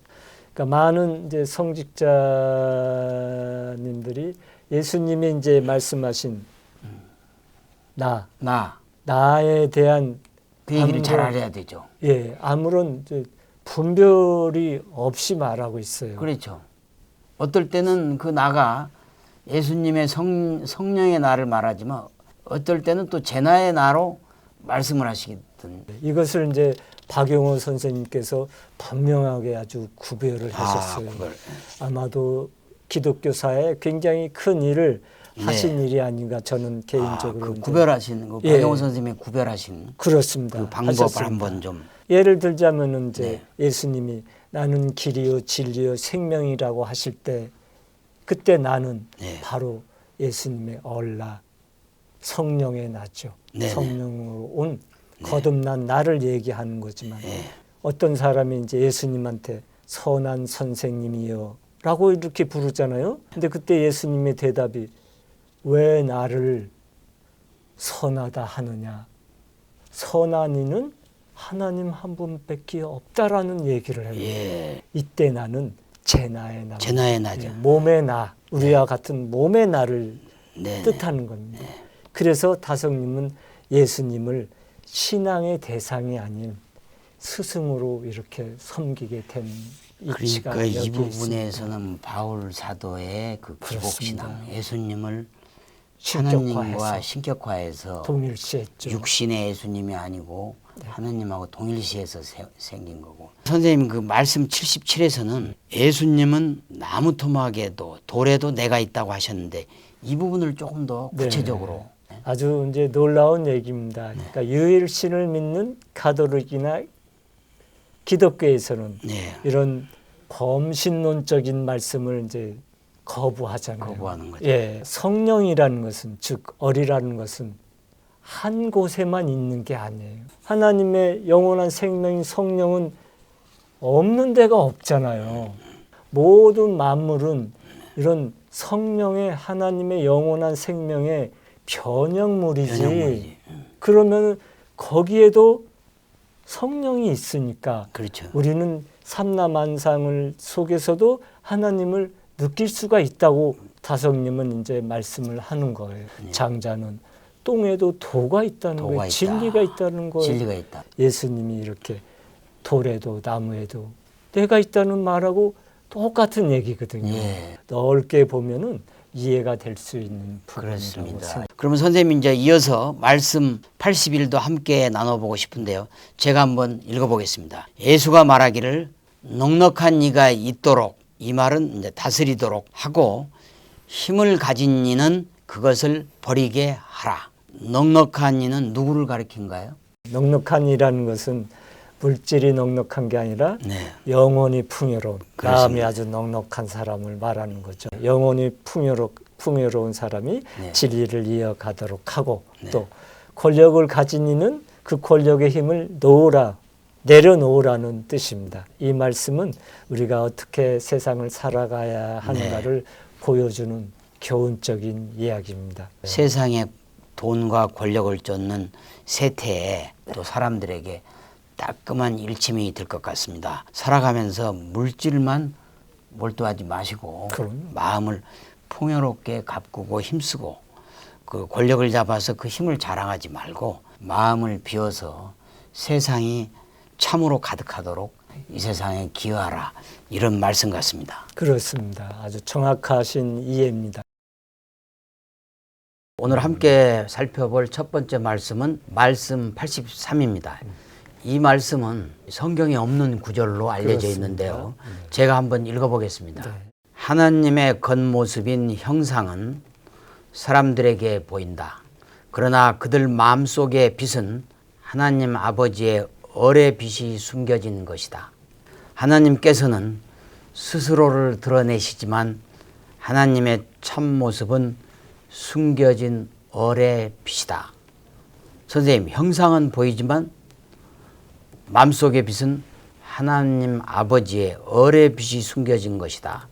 그러니까 많은 이제 성직자님들이 예수님이 이제 말씀하신 나에 대한 그 얘기를 잘 알아야 되죠. 아무런 이제 분별이 없이 말하고 있어요. 그렇죠. 어떨 때는 그 나가 예수님의 성령의 나를 말하지만 어떨 때는 또 제 나의 나로 말씀을 하시거든. 이것을 이제 박용호 선생님께서 분명하게 아주 구별을 하셨어요. 아마도 기독교사에 굉장히 큰 일을 하신 일이 아닌가 저는 개인적으로. 그 구별하시는 거 박용호 선생님이 구별하신 그렇습니다. 그 방법을 한번 좀. 예를 들자면은 이제 예수님이 나는 길이요 진리요 생명이라고 하실 때 그때 나는 바로 예수님의 얼라 성령의 나죠. 성령으로 온 거듭난 나를 얘기하는 거지만 어떤 사람이 이제 예수님한테 선한 선생님이요 라고 이렇게 부르잖아요. 근데 그때 예수님의 대답이 왜 나를 선하다 하느냐. 선한 이는 하나님 한 분밖에 없다라는 얘기를 해요. 이때 나는 제 나의 나. 제 나의 나죠. 몸의 나. 우리와 같은 몸의 나를 뜻하는 겁니다. 그래서 다성님은 예수님을 신앙의 대상이 아닌 스승으로 이렇게 섬기게 된 이치가 그러니까 이 여기 부분에서는 있습니다. 바울 사도의 그 기복신앙, 그렇습니다. 예수님을 신격화해서 하나님과 신격화해서 동일시했죠. 육신의 예수님이 아니고 하나님하고 동일시해서 생긴 거고. 선생님 그 말씀 77에서는 예수님은 나무 토막에도 돌에도 내가 있다고 하셨는데 이 부분을 조금 더 구체적으로. 아주 이제 놀라운 얘기입니다. 그러니까 유일신을 믿는 가톨릭이나 기독교에서는 이런 범신론적인 말씀을 이제 거부하잖아요. 거부하는 거죠. 성령이라는 것은 즉 얼이라는 것은 한 곳에만 있는 게 아니에요. 하나님의 영원한 생명인 성령은 없는 데가 없잖아요. 모든 만물은 이런 성령의 하나님의 영원한 생명의 변형물이지. 그러면 거기에도 성령이 있으니까 그렇죠. 우리는 삼라만상을 속에서도 하나님을 느낄 수가 있다고 다성님은 이제 말씀을 하는 거예요. 장자는 똥에도 도가 있다는 거예요. 진리가 있다는 거예요. 진리가 있다. 예수님이 이렇게 돌에도 나무에도 내가 있다는 말하고 똑같은 얘기거든요. 넓게 보면은 이해가 될 수 있는 부분이라고 생각합니다. 그러면 선생님 이제 이어서 말씀 81도 함께 나눠보고 싶은데요. 제가 한번 읽어보겠습니다. 예수가 말하기를 넉넉한 이가 있도록, 이 말은 이제 다스리도록 하고 힘을 가진 이는 그것을 버리게 하라. 넉넉한 이는 누구를 가리킨가요? 넉넉한 이라는 것은 물질이 넉넉한 게 아니라 영혼이 풍요로운, 마음이 아주 넉넉한 사람을 말하는 거죠. 영혼이 풍요로운 사람이 진리를 이어가도록 하고 또 권력을 가진 이는 그 권력의 힘을 내려놓으라는 뜻입니다. 이 말씀은 우리가 어떻게 세상을 살아가야 하는가를 보여주는 교훈적인 이야기입니다. 세상에 돈과 권력을 쫓는 세태에 또 사람들에게 따끔한 일침이 될 것 같습니다. 살아가면서 물질만 몰두하지 마시고 마음을 풍요롭게 가꾸고 힘쓰고 그 권력을 잡아서 그 힘을 자랑하지 말고 마음을 비워서 세상이 참으로 가득하도록 이 세상에 기여하라, 이런 말씀 같습니다. 그렇습니다. 아주 정확하신 이해입니다. 오늘 함께 살펴볼 첫 번째 말씀은 말씀 83입니다. 이 말씀은 성경에 없는 구절로 알려져 그렇습니다. 있는데요. 제가 한번 읽어보겠습니다. 네. 하나님의 겉모습인 형상은 사람들에게 보인다. 그러나 그들 마음속의 빛은 하나님 아버지의 얼의 빛이 숨겨진 것이다. 하나님께서는 스스로를 드러내시지만 하나님의 참모습은 숨겨진 얼의 빛이다. 선생님, 형상은 보이지만 마음속의 빛은 하나님 아버지의 얼의 빛이 숨겨진 것이다.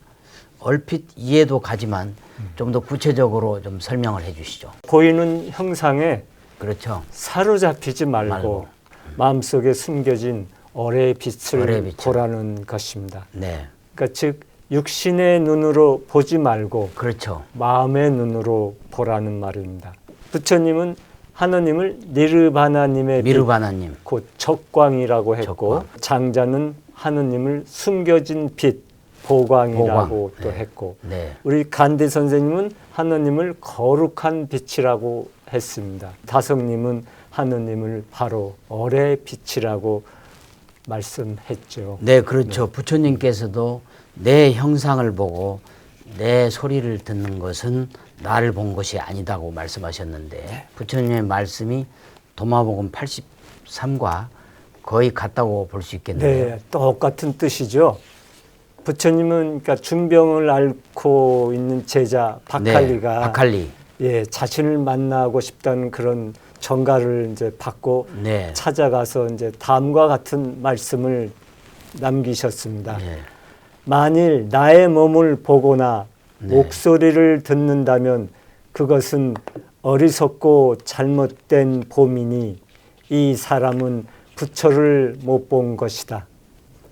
얼핏 이해도 가지만 좀 더 구체적으로 좀 설명을 해 주시죠. 보이는 형상에 그렇죠. 사로잡히지 말고 마음속에 숨겨진 얼의 빛을 얼의 빛을. 보라는 것입니다. 네, 그러니까 즉 육신의 눈으로 보지 말고 그렇죠. 마음의 눈으로 보라는 말입니다. 부처님은 하느님을 니르바나님의 미르바나님. 빛, 곧 적광이라고 했고 적광. 장자는 하느님을 숨겨진 빛, 보광이라고 보광. 또 네. 했고 네, 우리 간디 선생님은 하느님을 거룩한 빛이라고 했습니다. 다성님은 하느님을 바로 얼의 빛이라고 말씀했죠. 네, 그렇죠. 부처님께서도 내 형상을 보고 내 소리를 듣는 것은 나를 본 것이 아니다고 말씀하셨는데 부처님의 말씀이 도마복음 83과 거의 같다고 볼 수 있겠네요. 네, 똑같은 뜻이죠. 부처님은 그러니까 중병을 앓고 있는 제자 박할리가 네, 박할리. 예, 자신을 만나고 싶다는 그런 전가를 이제 받고 네. 찾아가서 이제 다음과 같은 말씀을 남기셨습니다. 네. 만일 나의 몸을 보거나 네. 목소리를 듣는다면 그것은 어리석고 잘못된 봄이니 이 사람은 부처를 못 본 것이다.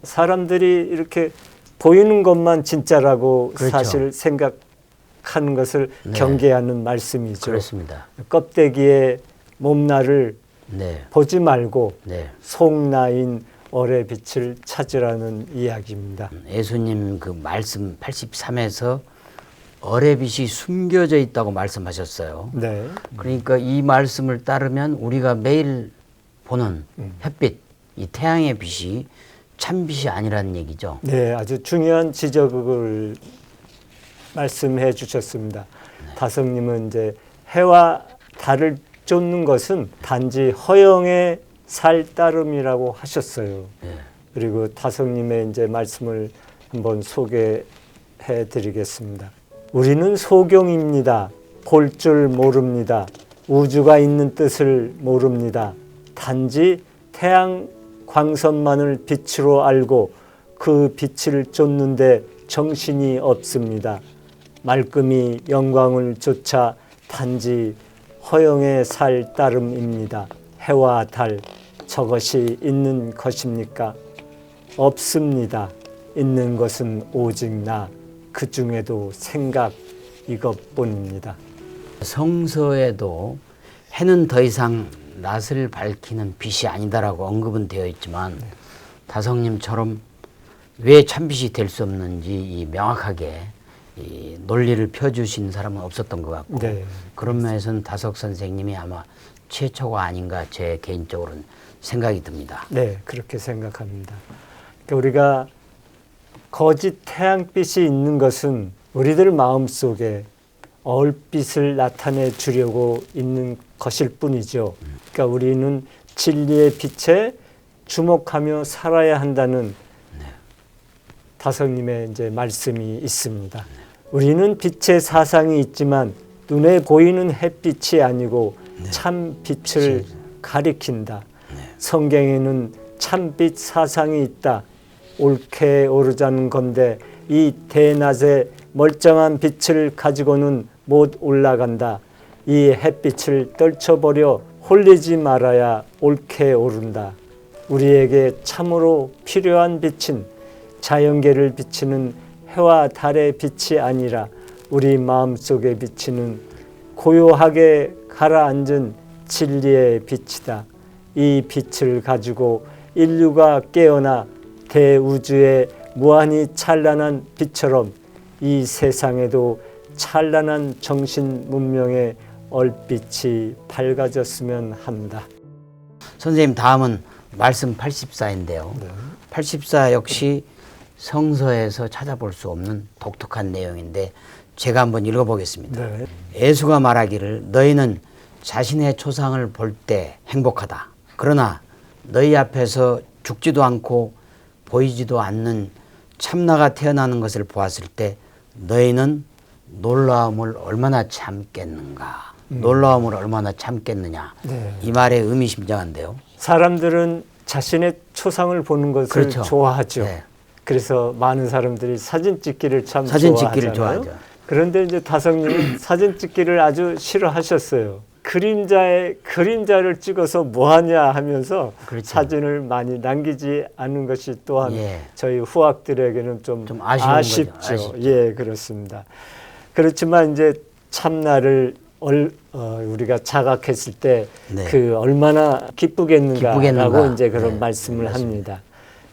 사람들이 이렇게 보이는 것만 진짜라고 그렇죠. 사실 생각하는 것을 네. 경계하는 말씀이죠. 그렇습니다. 껍데기의 몸날을 네. 보지 말고 네. 속나인 얼의 빛을 찾으라는 이야기입니다. 예수님 그 말씀 83에서 얼의 빛이 숨겨져 있다고 말씀하셨어요. 네. 그러니까 이 말씀을 따르면 우리가 매일 보는 햇빛, 이 태양의 빛이 참빛이 아니라는 얘기죠. 네, 아주 중요한 지적을 말씀해 주셨습니다. 다성님은 이제 해와 달을 쫓는 것은 단지 허영의 살 따름이라고 하셨어요. 네. 그리고 다성님의 이제 말씀을 한번 소개해 드리겠습니다. 우리는 소경입니다. 볼 줄 모릅니다. 우주가 있는 뜻을 모릅니다. 단지 태양 광선만을 빛으로 알고 그 빛을 쫓는데 정신이 없습니다. 말끔히 영광을 쫓아 단지 허영의 살 따름입니다. 해와 달, 저것이 있는 것입니까? 없습니다. 있는 것은 오직 나, 그 중에도 생각 이것뿐입니다. 성서에도 해는 더 이상 낯을 밝히는 빛이 아니다라고 언급은 되어 있지만 다성님처럼 왜 참빛이 될 수 없는지 이 명확하게 이 논리를 펴주신 사람은 없었던 것 같고 네. 그런 면에서는 다석 선생님이 아마 최초가 아닌가 제 개인적으로는 생각이 듭니다. 네, 그렇게 생각합니다. 그러니까 우리가 거짓 태양빛이 있는 것은 우리들 마음속에 얼빛을 나타내 주려고 있는 것일 뿐이죠. 그러니까 우리는 진리의 빛에 주목하며 살아야 한다는 다성님의 이제 말씀이 있습니다. 우리는 빛의 사상이 있지만 눈에 보이는 햇빛이 아니고 참 빛을 가리킨다. 성경에는 참빛 사상이 있다. 옳게 오르자는 건데 이 대낮에 멀쩡한 빛을 가지고는 못 올라간다. 이 햇빛을 떨쳐버려 홀리지 말아야 옳게 오른다. 우리에게 참으로 필요한 빛은 자연계를 비치는 해와 달의 빛이 아니라 우리 마음속에 비치는 고요하게 가라앉은 진리의 빛이다. 이 빛을 가지고 인류가 깨어나 대우주의 무한히 찬란한 빛처럼 이 세상에도 찬란한 정신 문명의 얼빛이 밝아졌으면 합니다. 선생님, 다음은 말씀 84인데요. 84 역시 성서에서 찾아볼 수 없는 독특한 내용인데 제가 한번 읽어보겠습니다. 네. 예수가 말하기를 너희는 자신의 초상을 볼 때 행복하다. 그러나 너희 앞에서 죽지도 않고 보이지도 않는 참나가 태어나는 것을 보았을 때 너희는 놀라움을 얼마나 참겠는가. 놀라움을 얼마나 참겠느냐. 네. 이 말에 의미심장한데요. 사람들은 자신의 초상을 보는 것을 그렇죠. 좋아하죠. 네. 그래서 많은 사람들이 사진 찍기를 참 사진 좋아하잖아요. 찍기를 좋아하죠. 그런데 이제 다성님은 사진 찍기를 아주 싫어하셨어요. 그림자를 찍어서 뭐하냐 하면서 그렇죠. 사진을 많이 남기지 않는 것이 또한 예. 저희 후학들에게는 좀 아쉬운 아쉽죠. 거죠. 아쉽죠. 예, 그렇습니다. 그렇지만 이제 참나를 우리가 자각했을 때 네. 그 얼마나 기쁘겠는가라고 기쁘겠는가. 이제 그런 네, 말씀을 맞습니다. 합니다.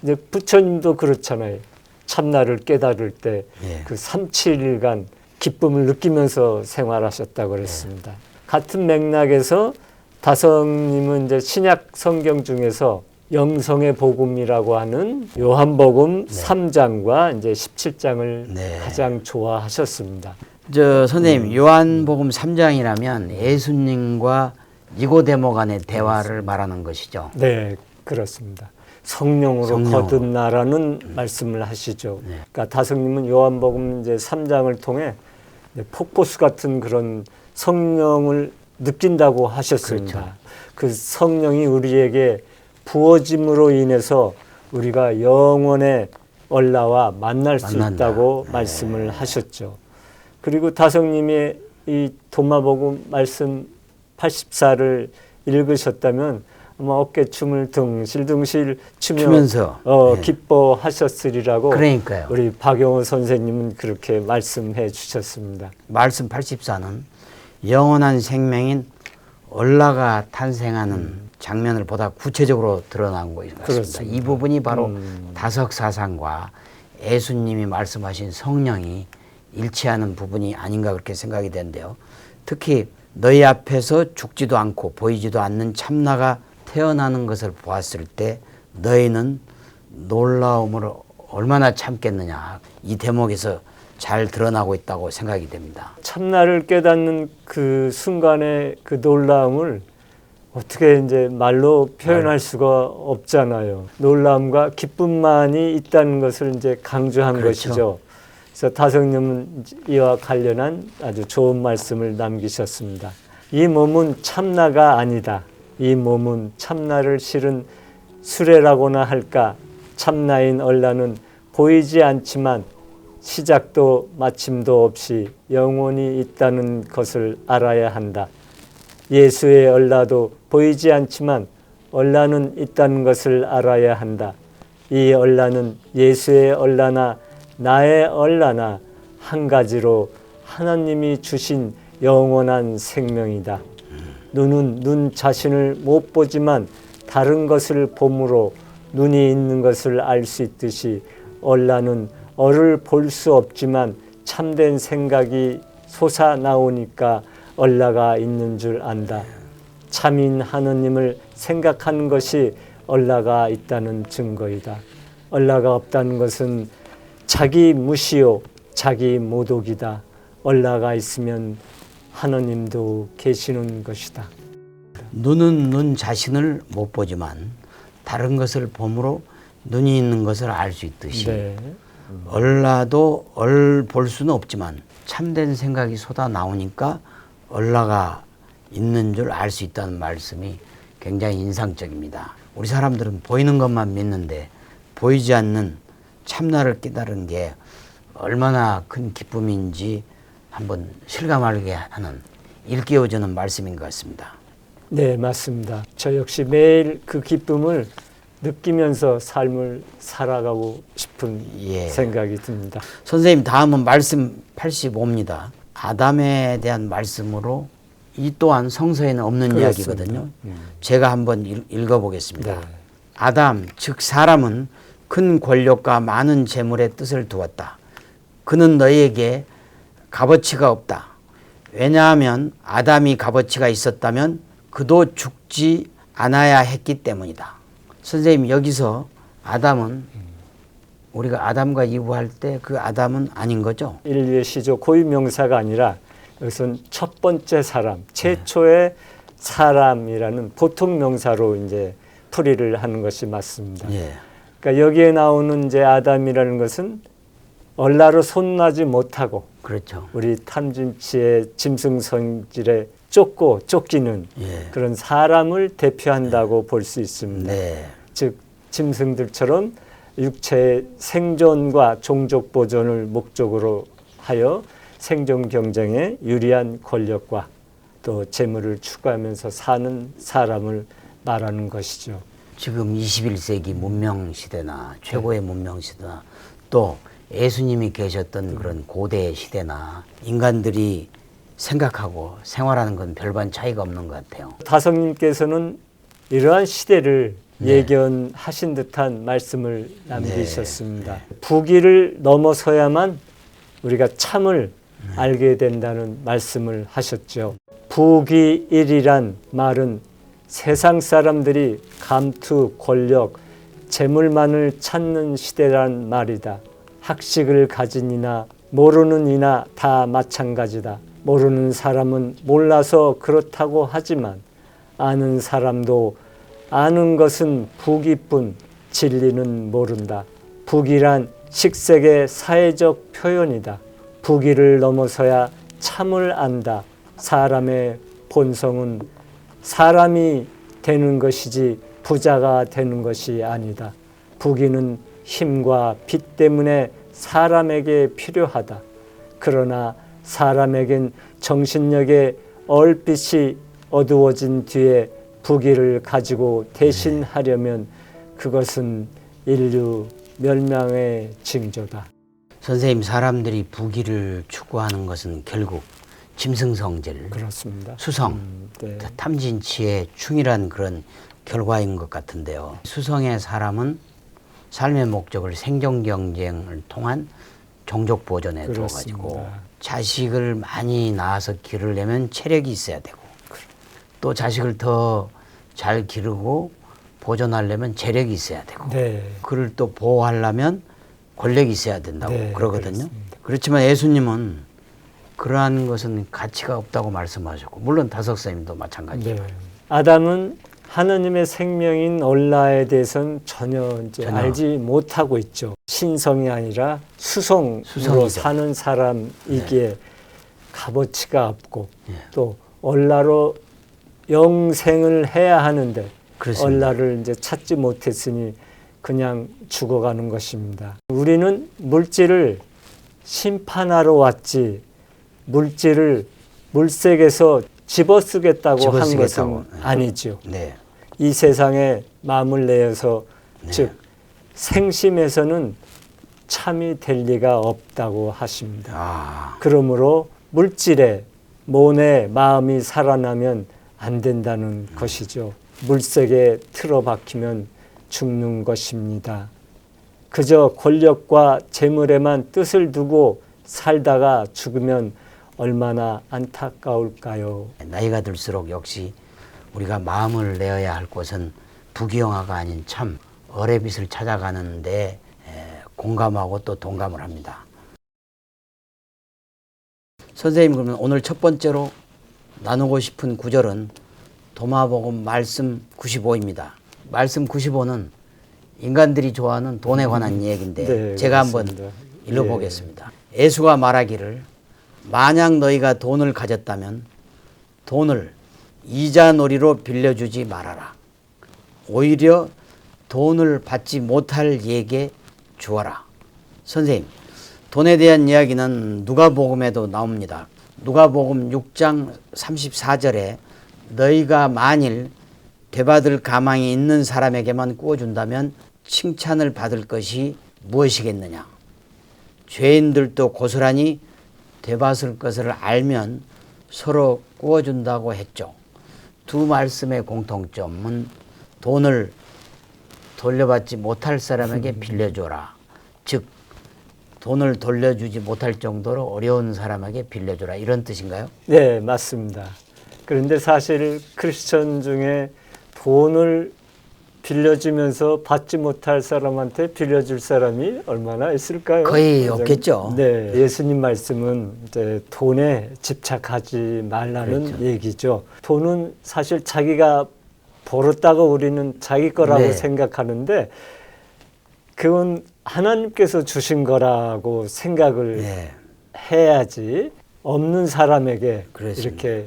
이제 부처님도 그렇잖아요. 참나를 깨달을 때 예. 그 37일간 기쁨을 느끼면서 생활하셨다고 그랬습니다. 같은 맥락에서 다성님은 이제 신약 성경 중에서 영성의 복음이라고 하는 요한복음 3장과 이제 17장을 네. 가장 좋아하셨습니다. 선생님, 요한복음 3장이라면 예수님과 니고데모 간의 대화를 말하는 것이죠. 네, 그렇습니다. 성령으로 거듭나라는 말씀을 하시죠. 네. 그러니까 다성님은 요한복음 이제 3장을 통해 폭포수 같은 그런 성령을 느낀다고 하셨습니다. 그렇죠. 그 성령이 우리에게 부어짐으로 인해서 우리가 영원의 얼라와 만날 수 만난다. 있다고 네. 말씀을 하셨죠. 그리고 다성님의 이 도마복음 말씀 84를 읽으셨다면 아마 어깨춤을 덩실덩실 추면서 네. 기뻐하셨으리라고 그러니까요. 우리 박영호 선생님은 그렇게 말씀해 주셨습니다. 말씀 84는 영원한 생명인 얼라가 탄생하는 장면을 보다 구체적으로 드러난 것 같습니다. 그렇습니다. 이 부분이 바로 다석사상과 예수님이 말씀하신 성령이 일치하는 부분이 아닌가 그렇게 생각이 되는데요. 특히 너희 앞에서 죽지도 않고 보이지도 않는 참나가 태어나는 것을 보았을 때 너희는 놀라움을 얼마나 참겠느냐. 이 대목에서 잘 드러나고 있다고 생각이 됩니다. 참나를 깨닫는 그 순간의 그 놀라움을 어떻게 이제 말로 표현할 수가 없잖아요. 놀라움과 기쁨만이 있다는 것을 이제 강조한 그렇죠. 것이죠. 그래서 다성님은 이와 관련한 아주 좋은 말씀을 남기셨습니다. 이 몸은 참나가 아니다. 이 몸은 참나를 실은 수레라고나 할까. 참나인 얼라는 보이지 않지만 시작도 마침도 없이 영원히 있다는 것을 알아야 한다. 예수의 얼라도 보이지 않지만 얼라는 있다는 것을 알아야 한다. 이 얼라는 예수의 얼라나 나의 얼라나 한 가지로 하나님이 주신 영원한 생명이다. 눈은 눈 자신을 못 보지만 다른 것을 봄으로 눈이 있는 것을 알 수 있듯이 얼라는 얼을 볼 수 없지만 참된 생각이 솟아나오니까 얼라가 있는 줄 안다. 참인 하느님을 생각하는 것이 얼라가 있다는 증거이다. 얼라가 없다는 것은 자기 무시요 자기 모독이다. 얼라가 있으면 하느님도 계시는 것이다. 눈은 눈 자신을 못 보지만 다른 것을 봄으로 눈이 있는 것을 알 수 있듯이 네. 얼라도 얼 볼 수는 없지만 참된 생각이 쏟아 나오니까 얼라가 있는 줄 알 수 있다는 말씀이 굉장히 인상적입니다. 우리 사람들은 보이는 것만 믿는데 보이지 않는 참나를 깨달은 게 얼마나 큰 기쁨인지 한번 실감하게 하는 일깨워주는 말씀인 것 같습니다. 네, 맞습니다. 저 역시 매일 그 기쁨을 느끼면서 삶을 살아가고 싶은 예. 생각이 듭니다. 선생님, 다음은 말씀 85입니다. 아담에 대한 말씀으로 이 또한 성서에는 없는 그렇습니다. 이야기거든요. 제가 한번 읽어보겠습니다. 네. 아담, 즉 사람은 큰 권력과 많은 재물의 뜻을 두었다. 그는 너희에게 값어치가 없다. 왜냐하면 아담이 값어치가 있었다면 그도 죽지 않아야 했기 때문이다. 선생님, 여기서 아담은 우리가 아담과 이브 할 때 그 아담은 아닌 거죠? 인류의 시조 고유명사가 아니라 이것은 첫 번째 사람, 최초의 사람이라는 보통 명사로 이제 풀이를 하는 것이 맞습니다. 예. 그러니까 여기에 나오는 이제 아담이라는 것은 얼라로 손나지 못하고 그렇죠. 우리 탐진치의 짐승 성질에 쫓고 쫓기는 예. 그런 사람을 대표한다고 볼 수 있습니다. 네. 즉 짐승들처럼 육체의 생존과 종족 보존을 목적으로 하여 생존 경쟁에 유리한 권력과 또 재물을 추구하면서 사는 사람을 말하는 것이죠. 지금 21세기 문명 시대나 최고의 문명 시대나 또 예수님이 계셨던 그런 고대 시대나 인간들이 생각하고 생활하는 건 별반 차이가 없는 것 같아요. 다성님께서는 이러한 시대를 예견하신 듯한 말씀을 남기셨습니다. 부귀를 넘어서야만 우리가 참을 알게 된다는 말씀을 하셨죠. 부귀일이란 말은 세상 사람들이 감투, 권력, 재물만을 찾는 시대란 말이다. 학식을 가진 이나 모르는 이나 다 마찬가지다. 모르는 사람은 몰라서 그렇다고 하지만 아는 사람도 아는 것은 부귀뿐 진리는 모른다. 부귀란 식색의 사회적 표현이다. 부귀를 넘어서야 참을 안다. 사람의 본성은 사람이 되는 것이지 부자가 되는 것이 아니다. 부귀는 힘과 빚 때문에 사람에게 필요하다. 그러나 사람에겐 정신력의 얼빛이 어두워진 뒤에 부귀를 가지고 대신하려면 그것은 인류 멸망의 징조다. 선생님, 사람들이 부귀를 추구하는 것은 결국 짐승성질, 그렇습니다. 수성, 네. 탐진치의 충실한 그런 결과인 것 같은데요. 수성의 사람은 삶의 목적을 생존 경쟁을 통한 종족 보존에 두어가지고 자식을 많이 낳아서 기르려면 체력이 있어야 되고 또 자식을 더 잘 기르고 보존하려면 재력이 있어야 되고 네. 그를 또 보호하려면 권력이 있어야 된다고 네, 그러거든요. 그렇습니다. 그렇지만 예수님은 그러한 것은 가치가 없다고 말씀하셨고 물론 다석사님도 마찬가지죠. 네. 아담은 하느님의 생명인 얼라에 대해서는 전혀 알지 못하고 있죠. 신성이 아니라 수성으로 수성이죠. 사는 사람이기에 값어치가 없고 또 얼라로 영생을 해야 하는데 그렇습니다. 얼라를 이제 찾지 못했으니 그냥 죽어가는 것입니다. 우리는 물질을 심판하러 왔지 물질을 물색에서 집어쓰겠다고 한 것은 아니죠. 네. 이 세상에 마음을 내어서 즉 생심에서는 참이 될 리가 없다고 하십니다. 그러므로 물질에 몸에 마음이 살아나면 안 된다는 것이죠. 물색에 틀어박히면 죽는 것입니다. 그저 권력과 재물에만 뜻을 두고 살다가 죽으면 얼마나 안타까울까요? 나이가 들수록 역시 우리가 마음을 내어야 할 곳은 부귀영화가 아닌 참 어의 빛을 찾아가는데 공감하고 또 동감을 합니다. 선생님, 그러면 오늘 첫 번째로 나누고 싶은 구절은 도마복음 말씀 95입니다. 말씀 95는 인간들이 좋아하는 돈에 관한 얘기인데 네, 제가 그렇습니다. 한번 읽어보겠습니다. 예수가 말하기를 만약 너희가 돈을 가졌다면 돈을 이자놀이로 빌려주지 말아라. 오히려 돈을 받지 못할 이에게 주어라. 선생님, 돈에 대한 이야기는 누가복음에도 나옵니다. 누가복음 6장 34절에 너희가 만일 되받을 가망이 있는 사람에게만 구워준다면 칭찬을 받을 것이 무엇이겠느냐. 죄인들도 고스란히 되받을 것을 알면 서로 구워준다고 했죠. 두 말씀의 공통점은 돈을 돌려받지 못할 사람에게 빌려줘라. 즉 돈을 돌려주지 못할 정도로 어려운 사람에게 빌려줘라. 이런 뜻인가요? 네, 맞습니다. 그런데 사실 크리스천 중에 돈을 빌려주면서 받지 못할 사람한테 빌려줄 사람이 얼마나 있을까요? 거의 없겠죠. 네, 예수님 말씀은 이제 돈에 집착하지 말라는 그렇죠. 얘기죠. 돈은 사실 자기가 벌었다고 우리는 자기 거라고 네. 생각하는데 그건 하나님께서 주신 거라고 생각을 네. 해야지 없는 사람에게 그렇습니다. 이렇게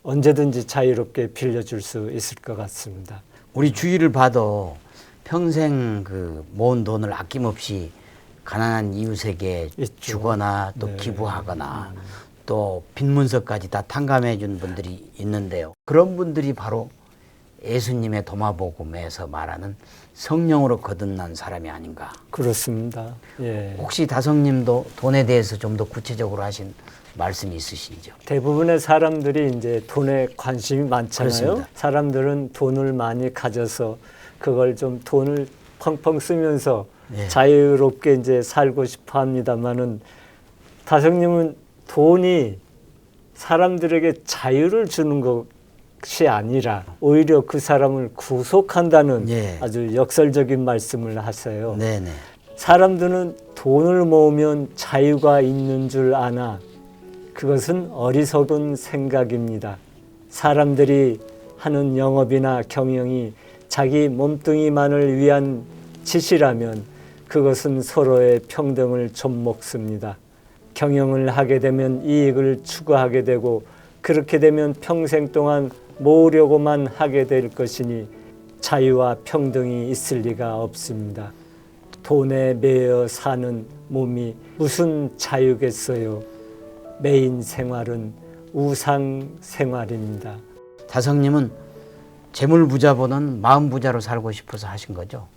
언제든지 자유롭게 빌려줄 수 있을 것 같습니다. 우리 주위를 봐도 평생 그 모은 돈을 아낌없이 가난한 이웃에게 있죠. 주거나 또 네. 기부하거나 또 빈문서까지 다 탕감해 준 분들이 있는데요. 그런 분들이 바로 예수님의 도마복음에서 말하는 성령으로 거듭난 사람이 아닌가. 그렇습니다. 예. 혹시 다성님도 돈에 대해서 좀 더 구체적으로 하신 말씀이 있으시죠? 대부분의 사람들이 이제 돈에 관심이 많잖아요. 그렇습니다. 사람들은 돈을 많이 가져서 그걸 좀 돈을 펑펑 쓰면서 네. 자유롭게 이제 살고 싶어 합니다만은 다성님은 돈이 사람들에게 자유를 주는 것이 아니라 오히려 그 사람을 구속한다는 네. 아주 역설적인 말씀을 하세요. 네네. 사람들은 돈을 모으면 자유가 있는 줄 아나 그것은 어리석은 생각입니다. 사람들이 하는 영업이나 경영이 자기 몸뚱이만을 위한 짓이라면 그것은 서로의 평등을 좀먹습니다. 경영을 하게 되면 이익을 추구하게 되고 그렇게 되면 평생 동안 모으려고만 하게 될 것이니 자유와 평등이 있을 리가 없습니다. 돈에 매여 사는 몸이 무슨 자유겠어요. 메인 생활은 우상 생활입니다. 다성님은 재물 부자보다는 마음 부자로 살고 싶어서 하신 거죠?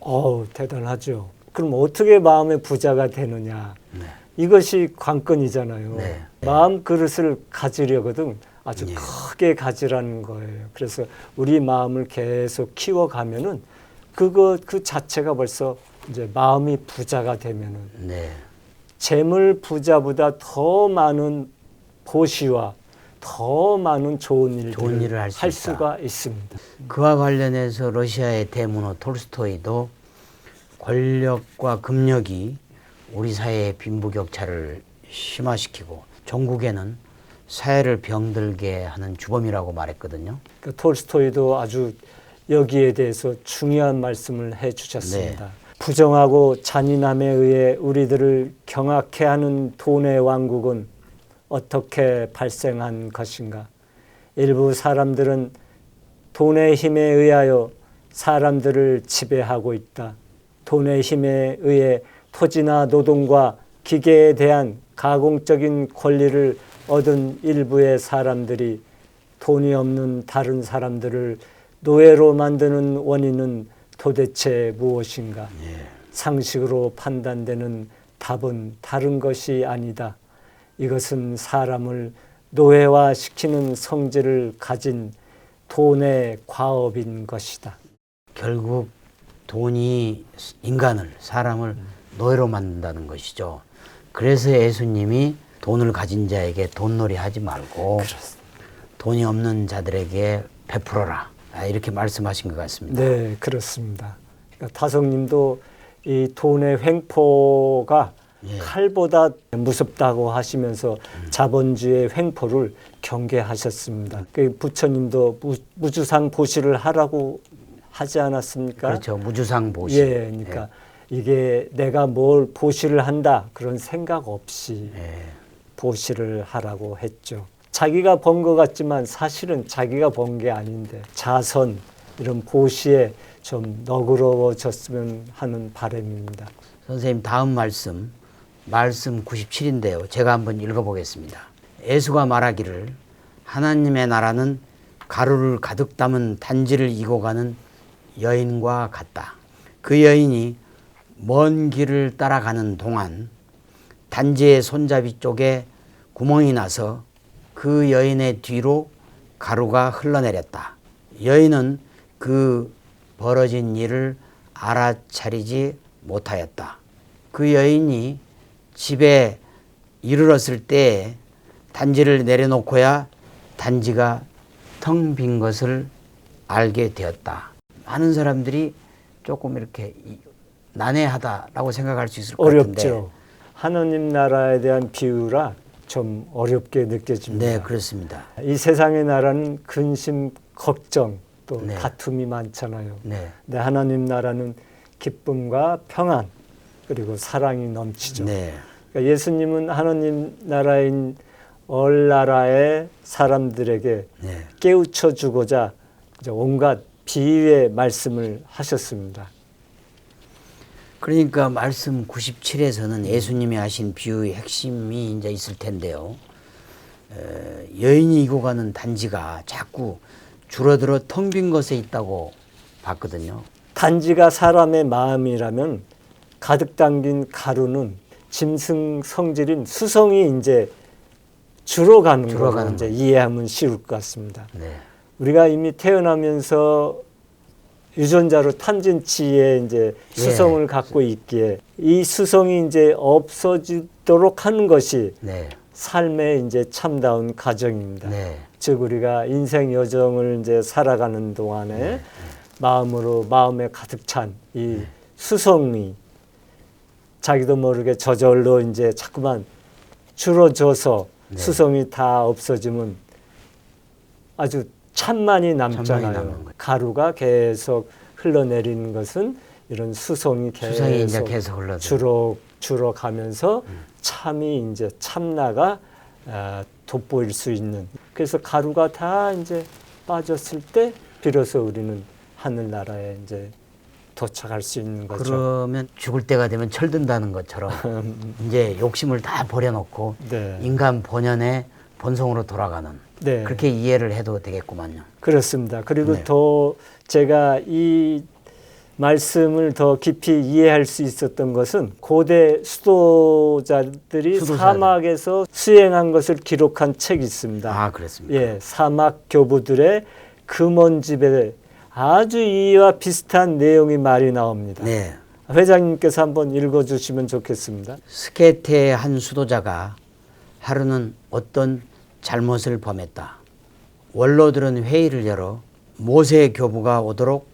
대단하죠. 그럼 어떻게 마음의 부자가 되느냐? 네. 이것이 관건이잖아요. 네. 마음 그릇을 가지려거든 아주 예. 크게 가지라는 거예요. 그래서 우리 마음을 계속 키워가면은 그 자체가 벌써 이제 마음이 부자가 되면은 네. 재물 부자보다 더 많은 보시와 더 많은 좋은 일들을 일을 할 수 있다. 수가 있습니다. 그와 관련해서 러시아의 대문호 톨스토이도 권력과 금력이 우리 사회의 빈부격차를 심화시키고 종국에는 사회를 병들게 하는 주범이라고 말했거든요. 그 톨스토이도 아주 여기에 대해서 중요한 말씀을 해주셨습니다. 네. 부정하고 잔인함에 의해 우리들을 경악해 하는 돈의 왕국은 어떻게 발생한 것인가? 일부 사람들은 돈의 힘에 의하여 사람들을 지배하고 있다. 돈의 힘에 의해 토지나 노동과 기계에 대한 가공적인 권리를 얻은 일부의 사람들이 돈이 없는 다른 사람들을 노예로 만드는 원인은 도대체 무엇인가? 상식으로 판단되는 답은 다른 것이 아니다. 이것은 사람을 노예화시키는 성질을 가진 돈의 과업인 것이다. 결국 돈이 인간을, 사람을 노예로 만든다는 것이죠. 그래서 예수님이 돈을 가진 자에게 돈놀이 하지 말고 돈이 없는 자들에게 베풀어라. 이렇게 말씀하신 것 같습니다. 네, 그렇습니다. 그러니까 다성님도 이 돈의 횡포가 예. 칼보다 무섭다고 하시면서 자본주의 횡포를 경계하셨습니다. 그 부처님도 무주상 보시를 하라고 하지 않았습니까? 그렇죠. 무주상 보시. 예, 그러니까 이게 내가 뭘 보시를 한다 그런 생각 없이 보시를 하라고 했죠. 자기가 번 것 같지만 사실은 자기가 번 게 아닌데 자선 이런 보시에 좀 너그러워졌으면 하는 바람입니다. 선생님 다음 말씀 97인데요. 제가 한번 읽어보겠습니다. 예수가 말하기를 하나님의 나라는 가루를 가득 담은 단지를 이고 가는 여인과 같다. 그 여인이 먼 길을 따라가는 동안 단지의 손잡이 쪽에 구멍이 나서 그 여인의 뒤로 가루가 흘러내렸다. 여인은 그 벌어진 일을 알아차리지 못하였다. 그 여인이 집에 이르렀을 때 단지를 내려놓고야 단지가 텅 빈 것을 알게 되었다. 많은 사람들이 조금 이렇게 난해하다라고 생각할 수 있을 것 같은데. 어렵죠. 하나님 나라에 대한 비유라 좀 어렵게 느껴집니다. 네, 그렇습니다. 이 세상의 나라는 근심, 걱정, 또 네. 다툼이 많잖아요. 네, 근데 하나님 나라는 기쁨과 평안 그리고 사랑이 넘치죠. 네, 그러니까 예수님은 하나님 나라인 얼나라의 사람들에게 네. 깨우쳐 주고자 이제 온갖 비유의 말씀을 하셨습니다. 그러니까 말씀 97에서는 예수님이 하신 비유의 핵심이 이제 있을 텐데요. 여인이 이고 가는 단지가 자꾸 줄어들어 텅 빈 것에 있다고 봤거든요. 단지가 사람의 마음이라면 가득 담긴 가루는 짐승 성질인 수성이 이제 줄어가는 걸로 이제 이해하면 쉬울 것 같습니다. 네, 우리가 이미 태어나면서 유전자로 탄진치에 이제 수성을 갖고 있기에 이 수성이 이제 없어지도록 하는 것이 네, 삶의 이제 참다운 가정입니다. 네, 즉 우리가 인생 여정을 이제 살아가는 동안에 마음으로 마음에 가득 찬 이 수성이 자기도 모르게 저절로 이제 자꾸만 줄어져서 수성이 다 없어지면 아주 참만이 남잖아요. 남는 거죠. 가루가 계속 흘러내리는 것은 이런 수성이 이제 계속 줄어가면서 참이 이제 참나가 돋보일 수 있는. 그래서 가루가 다 이제 빠졌을 때 비로소 우리는 하늘나라에 이제 도착할 수 있는 거죠. 그러면 죽을 때가 되면 철든다는 것처럼 이제 욕심을 다 버려놓고 네. 인간 본연의 본성으로 돌아가는 네. 그렇게 이해를 해도 되겠구만요. 그렇습니다. 그리고 네. 더 제가 이 말씀을 더 깊이 이해할 수 있었던 것은 고대 수도자들이 사막에서 수행한 것을 기록한 책이 있습니다. 아, 그렇습니까? 예, 사막 교부들의 금원집에 아주 이와 비슷한 내용이 말이 나옵니다. 네. 회장님께서 한번 읽어주시면 좋겠습니다. 스케테의 한 수도자가 하루는 어떤 잘못을 범했다. 원로들은 회의를 열어 모세 교부가 오도록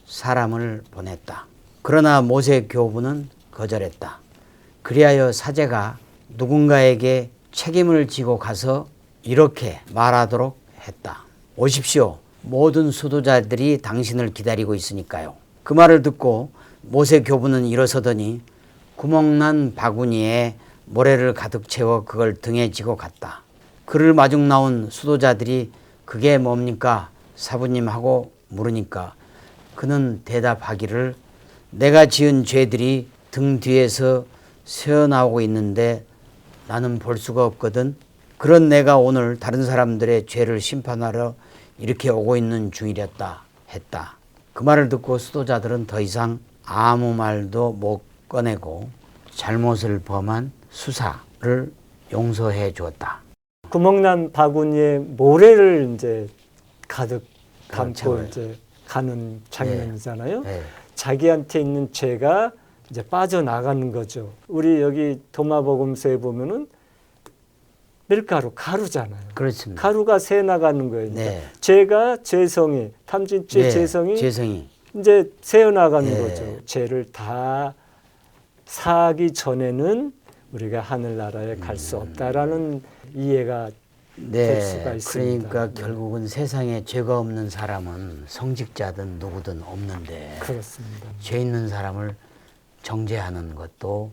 사람을 보냈다. 그러나 모세 교부는 거절했다. 그리하여 사제가 누군가에게 책임을 지고 가서 이렇게 말하도록 했다. 오십시오. 모든 수도자들이 당신을 기다리고 있으니까요. 그 말을 듣고 모세 교부는 일어서더니 구멍난 바구니에 모래를 가득 채워 그걸 등에 지고 갔다. 그를 마중 나온 수도자들이 그게 뭡니까? 사부님 하고 물으니까 그는 대답하기를 내가 지은 죄들이 등 뒤에서 새어나오고 있는데 나는 볼 수가 없거든. 그런 내가 오늘 다른 사람들의 죄를 심판하러 이렇게 오고 있는 중이랬다 했다. 그 말을 듣고 수도자들은 더 이상 아무 말도 못 꺼내고 잘못을 범한 수사를 용서해 주었다. 구멍난 바구니에 모래를 이제 가득 담고 이제 가는 장면이잖아요. 네. 자기한테 있는 죄가 이제 빠져나가는 거죠. 우리 여기 도마복음서에 보면은 밀가루, 가루잖아요. 그렇습니다. 가루가 새 나가는 거예요. 네. 죄가 죄성이, 탐진죄 네, 죄성이 이제 새어 나가는 거죠. 죄를 다 사하기 전에는 우리가 하늘나라에 갈 수 없다라는 이해가 될 수가 있습니다. 그러니까 결국은 세상에 죄가 없는 사람은 성직자든 누구든 없는데 그렇습니다. 죄 있는 사람을 정죄하는 것도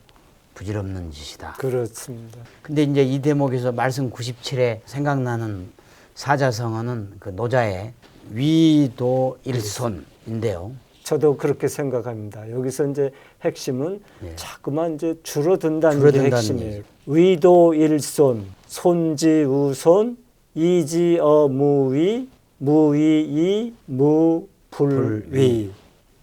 부질없는 짓이다. 그렇습니다. 근데 이제 이 대목에서 말씀 97에 생각나는 사자성어는 그 노자의 위도일손인데요. 저도 그렇게 생각합니다. 여기서 이제 핵심은 자꾸만 이제 줄어든다는 게 핵심이에요. 위도일손, 손지우손, 이지어무위, 무이이 무불위. 불위.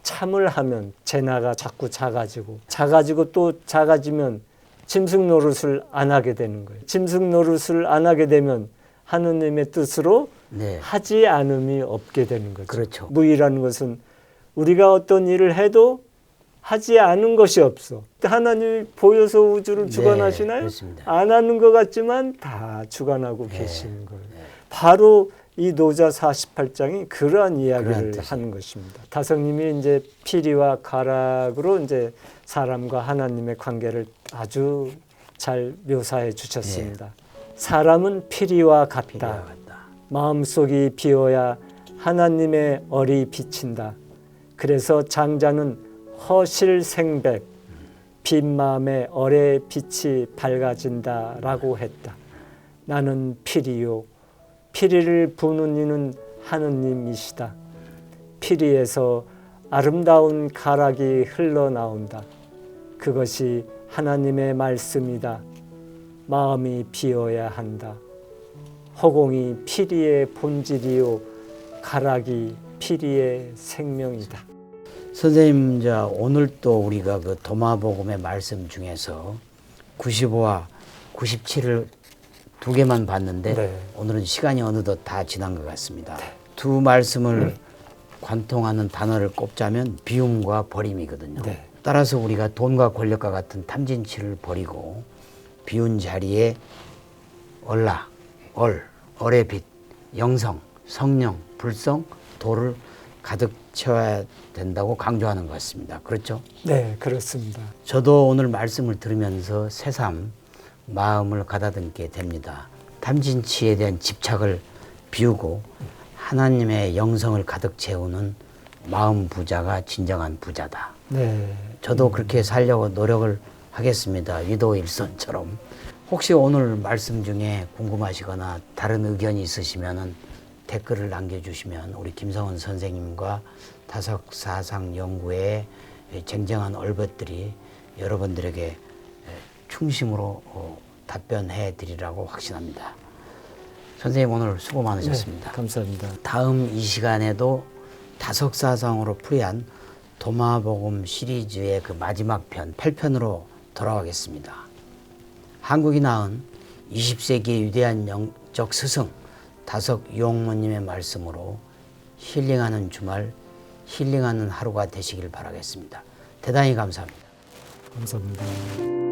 참을 하면 재나가 자꾸 작아지고 또 작아지면 짐승 노릇을 안 하게 되는 거예요. 짐승 노릇을 안 하게 되면 하느님의 뜻으로 네. 하지 않음이 없게 되는 거죠. 그렇죠. 무의라는 것은 우리가 어떤 일을 해도 하지 않은 것이 없어. 하나님이 보여서 우주를 네, 주관하시나요? 그렇습니다. 안 하는 것 같지만 다 주관하고 네, 계시는 거예요. 네. 바로 이 노자 48장이 그러한 이야기를 그러한 뜻이에요. 하는 것입니다. 다성님이 이제 피리와 가락으로 이제 사람과 하나님의 관계를 아주 잘 묘사해 주셨습니다. 사람은 피리와 같다. 피리와 같다. 마음속이 비어야 하나님의 얼이 비친다. 그래서 장자는 허실생백, 빈 마음에 얼의 빛이 밝아진다라고 했다. 나는 피리요. 피리를 부는 이는 하느님이시다. 피리에서 아름다운 가락이 흘러나온다. 그것이 하나님의 말씀이다. 마음이 비어야 한다. 허공이 피리의 본질이요. 가락이 피리의 생명이다. 선생님, 오늘 또 우리가 그 도마복음의 말씀 중에서 95와 97을 두 개만 봤는데 네. 오늘은 시간이 어느덧 다 지난 것 같습니다. 두 말씀을 관통하는 단어를 꼽자면 비움과 버림이거든요. 네. 따라서 우리가 돈과 권력과 같은 탐진치를 버리고 비운 자리에 얼라, 얼의 빛, 영성, 성령, 불성, 도를 가득 채워야 된다고 강조하는 것 같습니다. 그렇죠? 네, 그렇습니다. 저도 오늘 말씀을 들으면서 새삼 마음을 가다듬게 됩니다. 탐진치에 대한 집착을 비우고 하나님의 영성을 가득 채우는 마음 부자가 진정한 부자다. 네. 저도 그렇게 살려고 노력을 하겠습니다. 위도 일손처럼. 혹시 오늘 말씀 중에 궁금하시거나 다른 의견이 있으시면은 댓글을 남겨주시면 우리 김성원 선생님과 다석사상 연구의 쟁쟁한 얼벗들이 여러분들에게 충심으로 답변해 드리라고 확신합니다. 선생님 오늘 수고 많으셨습니다. 네, 감사합니다. 다음 이 시간에도 다석사상으로 풀이한 도마복음 시리즈의 그 마지막 편 8편으로 돌아가겠습니다. 한국이 낳은 20세기의 위대한 영적 스승 다석 유옥모님의 말씀으로 힐링하는 주말, 힐링하는 하루가 되시길 바라겠습니다. 대단히 감사합니다. 감사합니다.